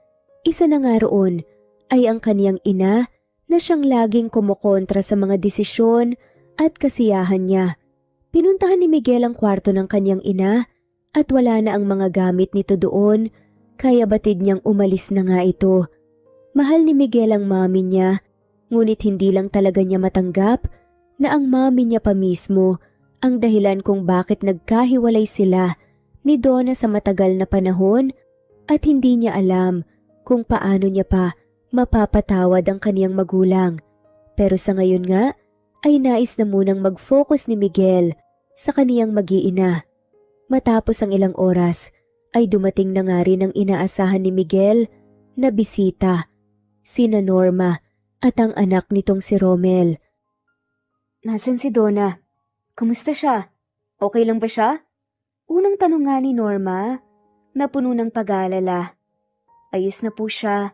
S1: Isa na nga roon ay ang kaniyang ina na siyang laging kumukontra sa mga desisyon at kasiyahan niya. Pinuntahan ni Miguel ang kwarto ng kaniyang ina at wala na ang mga gamit nito doon kaya batid niyang umalis na nga ito. Mahal ni Miguel ang mami niya ngunit hindi lang talaga niya matanggap na ang mami niya pa mismo ang dahilan kung bakit nagkahiwalay sila ni Donna sa matagal na panahon at hindi niya alam kung paano niya pa mapapatawad ang kaniyang magulang. Pero sa ngayon nga ay nais na munang mag-focus ni Miguel sa kaniyang mag-iina. Matapos ang ilang oras ay dumating na nga rin ang inaasahan ni Miguel na bisita, sina Norma at ang anak nitong si Romel. Nasaan si Donna? Kumusta siya? Okay lang ba siya? Unang tanong nga ni Norma, na puno ng pag-aalala. Ayos na po siya.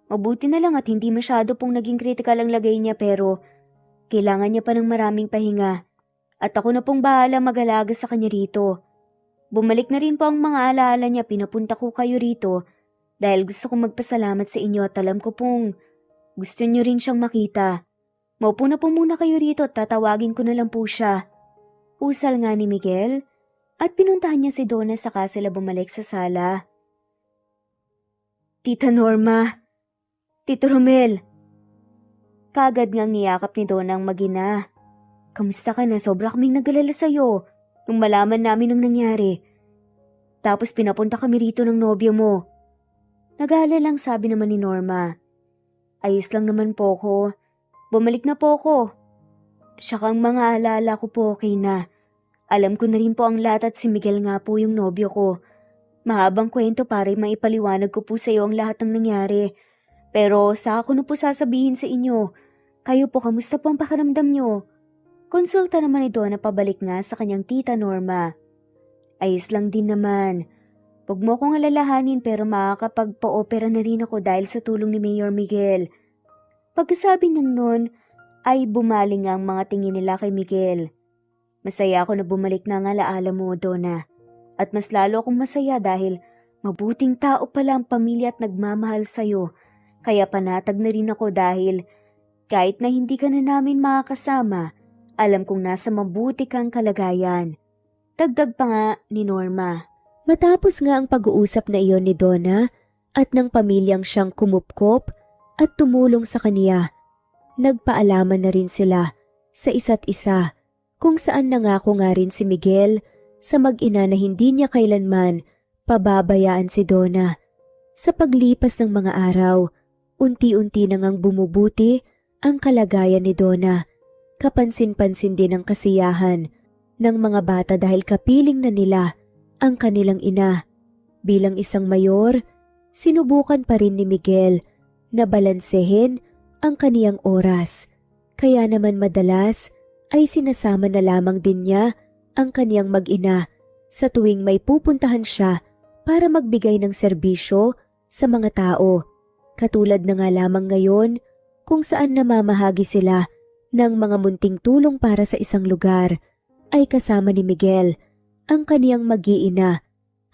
S1: Mabuti na lang at hindi masyado pong naging critical ang lagay niya pero kailangan niya pa ng maraming pahinga. At ako na pong bahala mag-alaga sa kanya rito. Bumalik na rin po ang mga alaala niya, pinapunta ko kayo rito dahil gusto kong magpasalamat sa inyo at alam ko pong gusto niyo rin siyang makita. Maupo na po muna kayo rito at tatawagin ko na lang po siya. Usal nga ni Miguel at pinuntahan niya si Donna saka sila bumalik sa sala. Tita Norma, Tito Romel. Kagad ngang niyakap ni Donna ang mag-ina. Kamusta ka na? Sobra kaming nag-alala sa'yo nung malaman namin ang nangyari. Tapos pinapunta kami rito ng nobyo mo. Nag-aalala lang sabi naman ni Norma. Ayos lang naman po ko. Bumalik na po ako. Siyakang mga alala ko po okay na. Alam ko na rin po ang lahat at si Miguel nga po yung nobyo ko. Mahabang kwento para maipaliwanag ko po sa iyo ang lahat ng nangyari. Pero saka ko na po sasabihin sa inyo. Kayo po, kamusta po ang pakiramdam nyo? Konsulta naman ito na pabalik nga sa kanyang tita Norma. Ayos lang din naman. Huwag mo kong alalahanin pero makakapagpa-opera na rin ako dahil sa tulong ni Mayor Miguel. Pagkasabi niyang nun, ay bumaling ang mga tingin nila kay Miguel. Masaya ako na bumalik na ang alaala mo, Donna. At mas lalo akong masaya dahil mabuting tao pala ang pamilya at nagmamahal sa'yo. Kaya panatag na rin ako dahil kahit na hindi ka na namin makakasama, alam kong nasa mabuti kang kalagayan. Dagdag pa nga ni Norma. Matapos nga ang pag-uusap na iyon ni Donna at ng pamilyang siyang kumupkop at tumulong sa kaniya, nagpaalaman na rin sila sa isa't isa kung saan nangako nga rin si Miguel sa mag-ina na hindi niya kailanman pababayaan si Donna. Sa paglipas ng mga araw, unti-unti na ngang bumubuti ang kalagayan ni Donna. Kapansin-pansin din ang kasiyahan ng mga bata dahil kapiling na nila ang kanilang ina. Bilang isang mayor, sinubukan pa rin ni Miguel na balansehin ang kaniyang oras. Kaya naman madalas ay sinasama na lamang din niya ang kaniyang mag-ina sa tuwing may pupuntahan siya para magbigay ng serbisyo sa mga tao. Katulad na nga lamang ngayon kung saan namamahagi sila ng mga munting tulong para sa isang lugar, ay kasama ni Miguel ang kaniyang mag-iina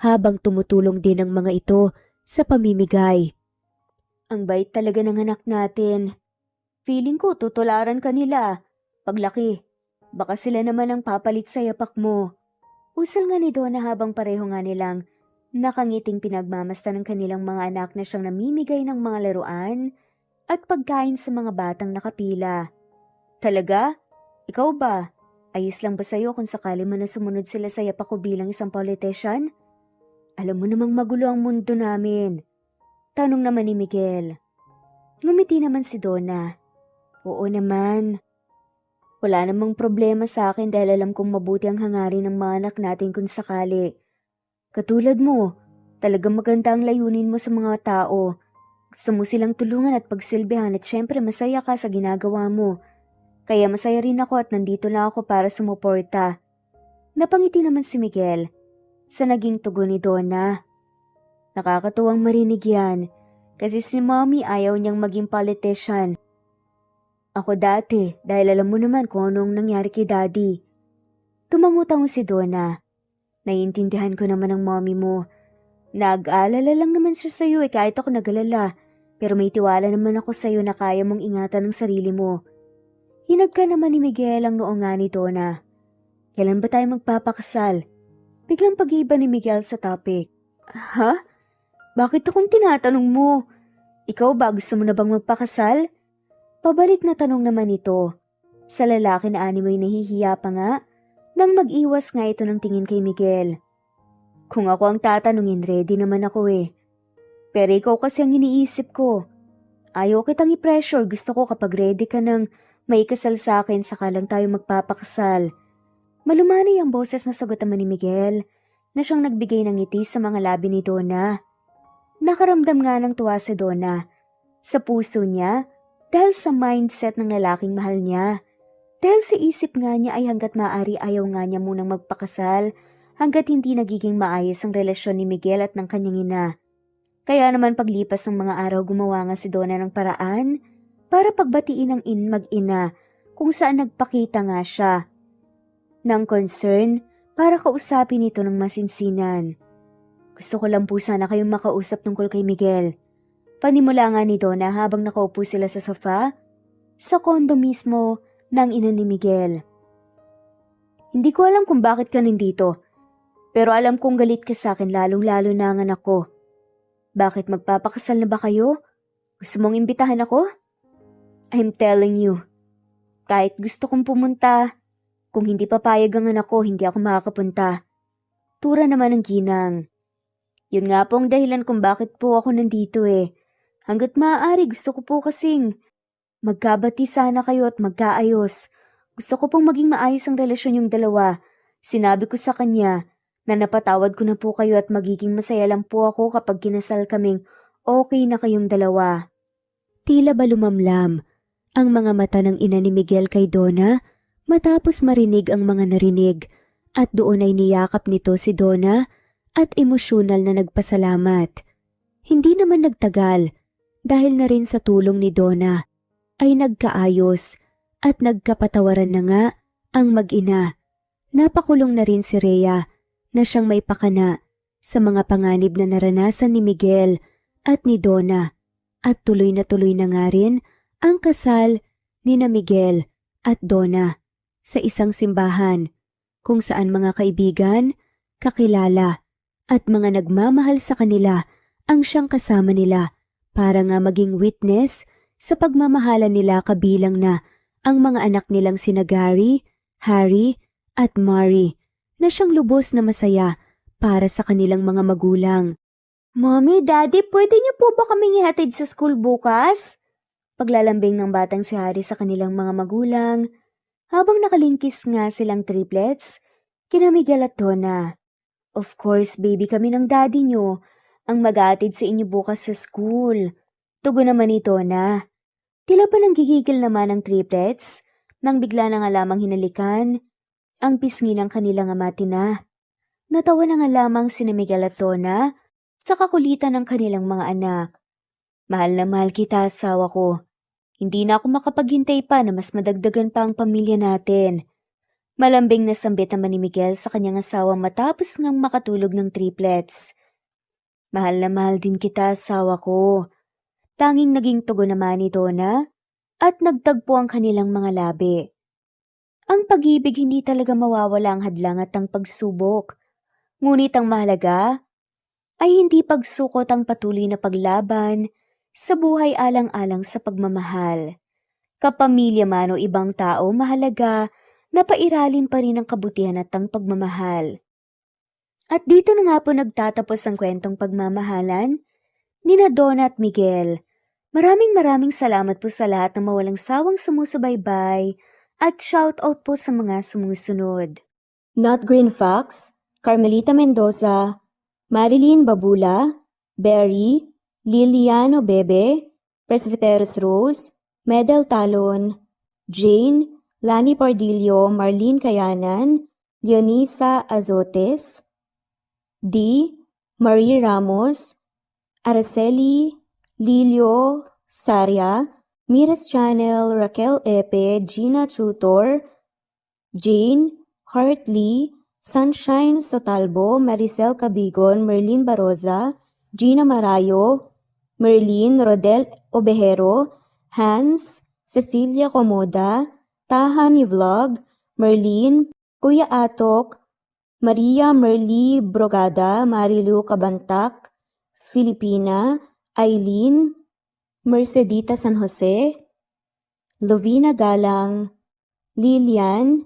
S1: habang tumutulong din ang mga ito sa pamimigay. Ang bait talaga ng anak natin. Feeling ko tutularan ka nila. Paglaki, baka sila naman ang papalit sa yapak mo. Usal nga ni Donna habang pareho nga nilang nakangiting pinagmamasta ng kanilang mga anak na siyang namimigay ng mga laruan at pagkain sa mga batang nakapila. Talaga? Ikaw ba? Ayos lang ba sa'yo kung sakali man na sumunod sila sa yapak ko bilang isang politician? Alam mo namang magulo ang mundo namin. Tanong naman ni Miguel. Ngumiti naman si Donna. Oo naman. Wala namang problema sa akin dahil alam kong mabuti ang hangarin ng mga anak natin kung sakali. Katulad mo, talagang maganda ang layunin mo sa mga tao. Gusto mo silang tulungan at pagsilbihan at syempre masaya ka sa ginagawa mo. Kaya masaya rin ako at nandito na ako para sumuporta. Napangiti naman si Miguel sa naging tugon ni Donna. Nakakatuwang marinig yan kasi si Mommy ayaw niyang maging politician. Ako dati dahil alam mo naman kung anong nangyari kay Daddy. Tumangutango si Donna. Naiintindihan ko naman ang Mommy mo. Nag-aalala lang naman siya sa'yo kahit ako nag-alala. Pero may tiwala naman ako sa'yo na kaya mong ingatan ang sarili mo. Hinagka naman ni Miguel ang noo nga ni Donna. Kailan ba tayo magpapakasal? Biglang pag-iiba ni Miguel sa topic. Ha? Bakit akong tinatanong mo? Ikaw ba gusto mo na bang magpakasal? Pabalik na tanong naman ito. Sa lalaki na animoy nahihiya pa nga, nang mag-iwas nga ito ng tingin kay Miguel. Kung ako ang tatanungin, ready naman ako eh. Pero ikaw kasi ang iniisip ko. Ayaw kitang i-pressure, gusto ko kapag ready ka nang may kasal sa akin saka lang tayo magpapakasal. Malumani ang boses na sagot naman ni Miguel na siyang nagbigay ng ngiti sa mga labi ni Donna. Nakaramdam nga ng tuwa si Donna sa puso niya dahil sa mindset ng lalaking mahal niya. Dahil sa isip nga niya ay hanggat maaari ayaw nga niya munang magpakasal hanggat hindi nagiging maayos ang relasyon ni Miguel at ng kanyang ina. Kaya naman paglipas ng mga araw gumawa nga si Donna ng paraan para pagbatiin ang mag-ina kung saan nagpakita nga siya ng concern para kausapin ito ng masinsinan. Gusto ko lang po sana kayong makausap tungkol kay Miguel. Panimula nga ni Donna habang nakaupo sila sa sofa sa kondo mismo ng ina ni Miguel. Hindi ko alam kung bakit ka nandito, pero alam kong galit ka sa akin lalong-lalo na ang anak ko. Bakit magpapakasal na ba kayo? Gusto mong imbitahan ako? I'm telling you, kahit gusto kong pumunta, kung hindi papayag ang anak ko, hindi ako makakapunta. Tura naman ang ginang. Yun nga po ang dahilan kung bakit po ako nandito eh. Hanggat maaari gusto ko po kasing magkabati sana kayo at magkaayos. Gusto ko pong maging maayos ang relasyon yung dalawa. Sinabi ko sa kanya na napatawad ko na po kayo at magiging masaya lang po ako kapag kinasal kaming okay na kayong dalawa. Tila ba lumamlam ang mga mata ng ina ni Miguel kay Donna matapos marinig ang mga narinig at doon ay niyakap nito si Donna at emosyonal na nagpasalamat. Hindi naman nagtagal dahil na rin sa tulong ni Donna ay nagkaayos at nagkapatawaran na nga ang mag-ina. Napakulong na rin si Rhea na siyang may pakana sa mga panganib na naranasan ni Miguel at ni Donna at tuloy na nga rin ang kasal ni na Miguel at Donna sa isang simbahan kung saan mga kaibigan, kakilala at mga nagmamahal sa kanila ang siyang kasama nila para nga maging witness sa pagmamahalan nila kabilang na ang mga anak nilang sina Gary, Harry at Mary na siyang lubos na masaya para sa kanilang mga magulang. Mommy, Daddy, pwede niyo po ba kaming ihatid sa school bukas? Paglalambing ng batang si Harry sa kanilang mga magulang, habang nakalingkis nga silang triplets, kina Miguel at Donna. Of course, baby, kami ng daddy niyo ang mag-aatid sa inyo bukas sa school. Tugon naman ni Donna. Tila pa nang gigigil naman ang triplets nang bigla na nga lamang hinalikan ang pisngi ng kanilang amati na. Natawa na nga lamang sina Miguel at Donna sa kakulitan ng kanilang mga anak. Mahal na mahal kita, asawa ko. Hindi na ako makapaghintay pa na mas madagdagan pa ang pamilya natin. Malambing na sambit naman ni Miguel sa kanyang asawa matapos ngang makatulog ng triplets. Mahal na mahal din kita, asawa ko. Tanging naging tugon naman ni Donna at nagtagpo ang kanilang mga labi. Ang pag-ibig hindi talaga mawawala ang hadlang at ang pagsubok. Ngunit ang mahalaga ay hindi pagsukot ang patuloy na paglaban sa buhay alang-alang sa pagmamahal. Kapamilya man o ibang tao, mahalaga na pairalin pa rin ang kabutihan at ang pagmamahal. At dito na nga po nagtatapos ang kwentong pagmamahalan ni Donna at Miguel. Maraming salamat po sa lahat ng mawalang sawang sumusubaybay at shoutout po sa mga sumusunod. Not Green Fox, Carmelita Mendoza, Marilyn Babula, Berry, Liliano Bebe, Presbyteros Rose, Medel Talon, Jane, Lani Pardillo, Marlene Kayanan, Leonisa Azotes, D. Marie Ramos, Araceli, Lilio Saria, Miras Channel, Raquel Epe, Gina Tutor, Jane, Hartley, Sunshine Sotalbo, Maricel Cabigon, Merlin Baroza, Gina Marayo, Merlin Rodel Obejero, Hans, Cecilia Comoda, Tahani Vlog, Merlin, Kuya Atok, Maria Merly Brogada, Marilu Cabantac, Filipina, Eileen, Mercedita San Jose, Lovina Galang, Lilian,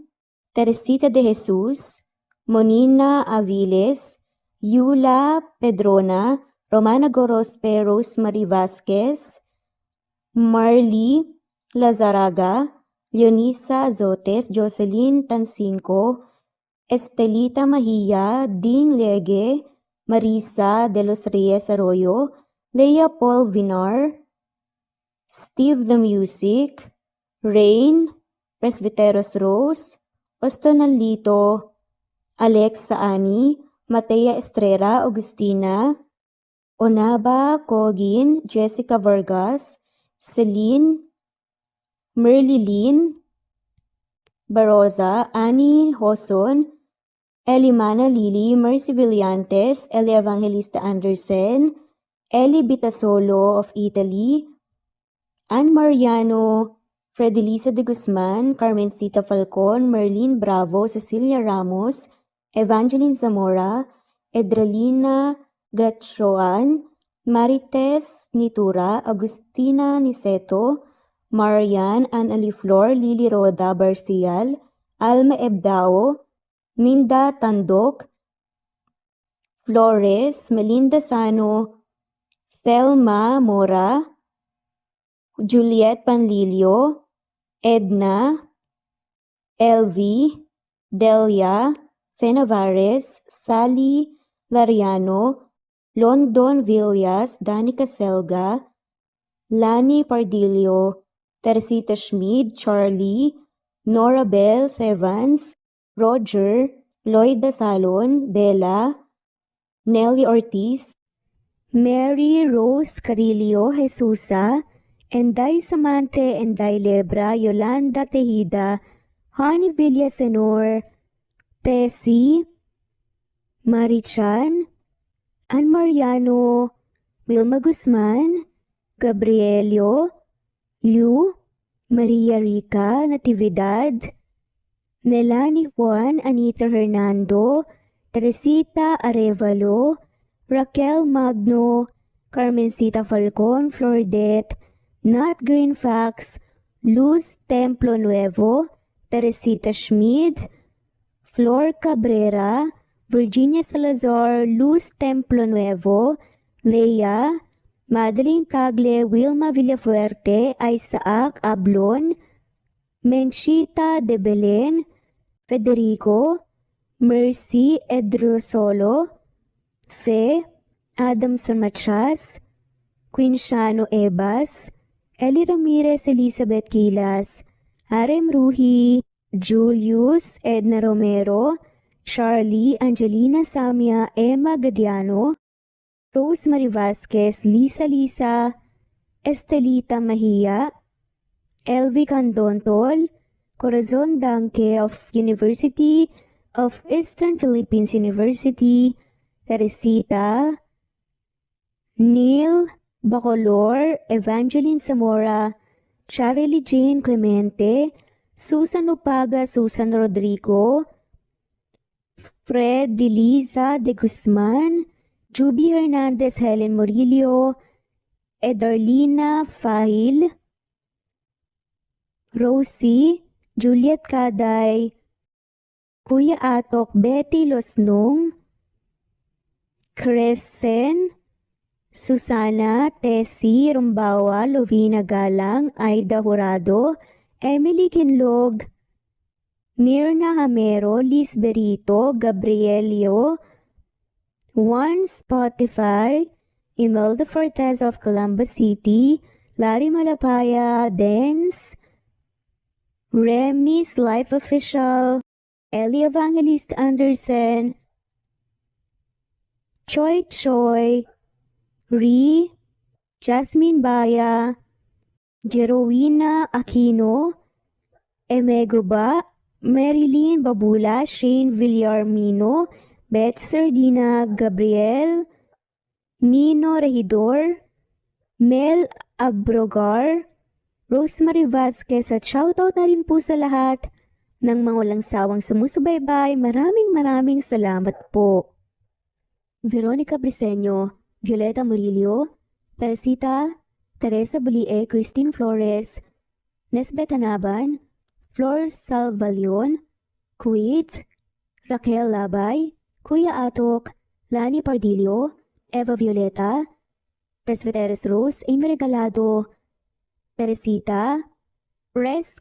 S1: Teresita de Jesus, Monina Aviles, Yula Pedrona, Romana Gorospe, Rosemary Vasquez, Marly Lazaraga, Leonisa Azotes, Jocelyn Tancinco, Estelita Mahia, Ding Lege, Marisa de los Reyes Arroyo, Leia Paul Vinar, Steve the Music, Rain, Presbyteros Rose, Ostonalito, Alex Saani, Matea Estrera, Agustina, Onaba Cogin, Jessica Vargas, Celine, Merlilyn Baroza, Annie Hoson, Elimana Lili, Mercy Villantes, Eli Evangelista Anderson, Eli Bitasolo of Italy, Ann Mariano, Fredelisa de Guzman, Carmencita Falcon, Merlin Bravo, Cecilia Ramos, Evangeline Zamora, Edralina Gatchoan, Marites Nitura, Agustina Niceto, Marian Ann Aliflor, Lily Roda Barcial, Alma Ebdao, Minda Tandok, Flores, Melinda Sano, Thelma Mora, Juliet Panlilio, Edna, Elvie, Delia, Fenavares, Sally Lariano, London Villas, Danica Selga, Lani Pardillo, Teresita Schmid, Charlie, Nora Bell Evans, Roger, Lloyd Dasalon, Bella, Nelly Ortiz, Mary Rose Carillo Jesusa, Enday Samante, Enday Lebra, Yolanda Tejida, Honey Villasenor, Tessie, Marichan, Ann Mariano, Wilma Guzman, Gabrielio, Liu, Maria Rica Natividad, Nelani Juan, Anita Hernando, Teresita Arevalo, Raquel Magno, Carmencita Falcon, Flordet, Nat Green Fax, Luz Templo Nuevo, Teresita Schmid, Flor Cabrera, Virginia Salazar, Luz Templo Nuevo, Leia, Madeline Tagle, Wilma Villafuerte, Isaac Ablon, Menchita de Belen, Federico, Mercy Edrosolo, Fe, Adamson Machas, Quinciano Ebas, Eli Ramirez Elizabeth Gilas, Arem Ruhi, Julius Edna Romero, Charlie Angelina Samia Emma Gadiano, Rosemary Vasquez, Lisa, Estelita Mahia, Elvi Candontol, Corazon Danke of University of Eastern Philippines University, Teresita, Neil Bacolor, Evangeline Zamora, Charlie Jane Clemente, Susan Upaga, Susan Rodrigo, Fred Deliza de Guzman, Juby Hernandez, Helen Murillo, Edarlina Fahil, Rosie, Juliet Kaday, Kuya Atok, Betty Losnong, Crescen, Susana, Tessie, Rumbawa, Lovina Galang, Aida Jurado, Emily Kinlog, Mirna Hamero, Liz Berito, Gabrielio, Juan Spotify, Imelda Fortes of Columbus City, Larry Malapaya, Dance, Remy's Life Official, Ellie Evangelist Anderson, Choi, Ri, Jasmine Baya, Jerowina Aquino, Emeguba, Marilyn Babula, Shane Villarmino, Beth Sardina, Gabriel, Nino Regidor, Mel Abrogar, Rosemary Vasquez at shoutout na rin po sa lahat ng mga walang sawang sumusubaybay. Maraming salamat po. Veronica Briseño, Violeta Murillo, Teresita, Teresa Bulie, Christine Flores, Nesbeth Hanaban, Flor Salvalion, Kuwait, Raquel Labay, Kuya Atok, Lani Pardillo, Eva Violeta, Presbyteres Rose, Amy Regalado, Teresita, Res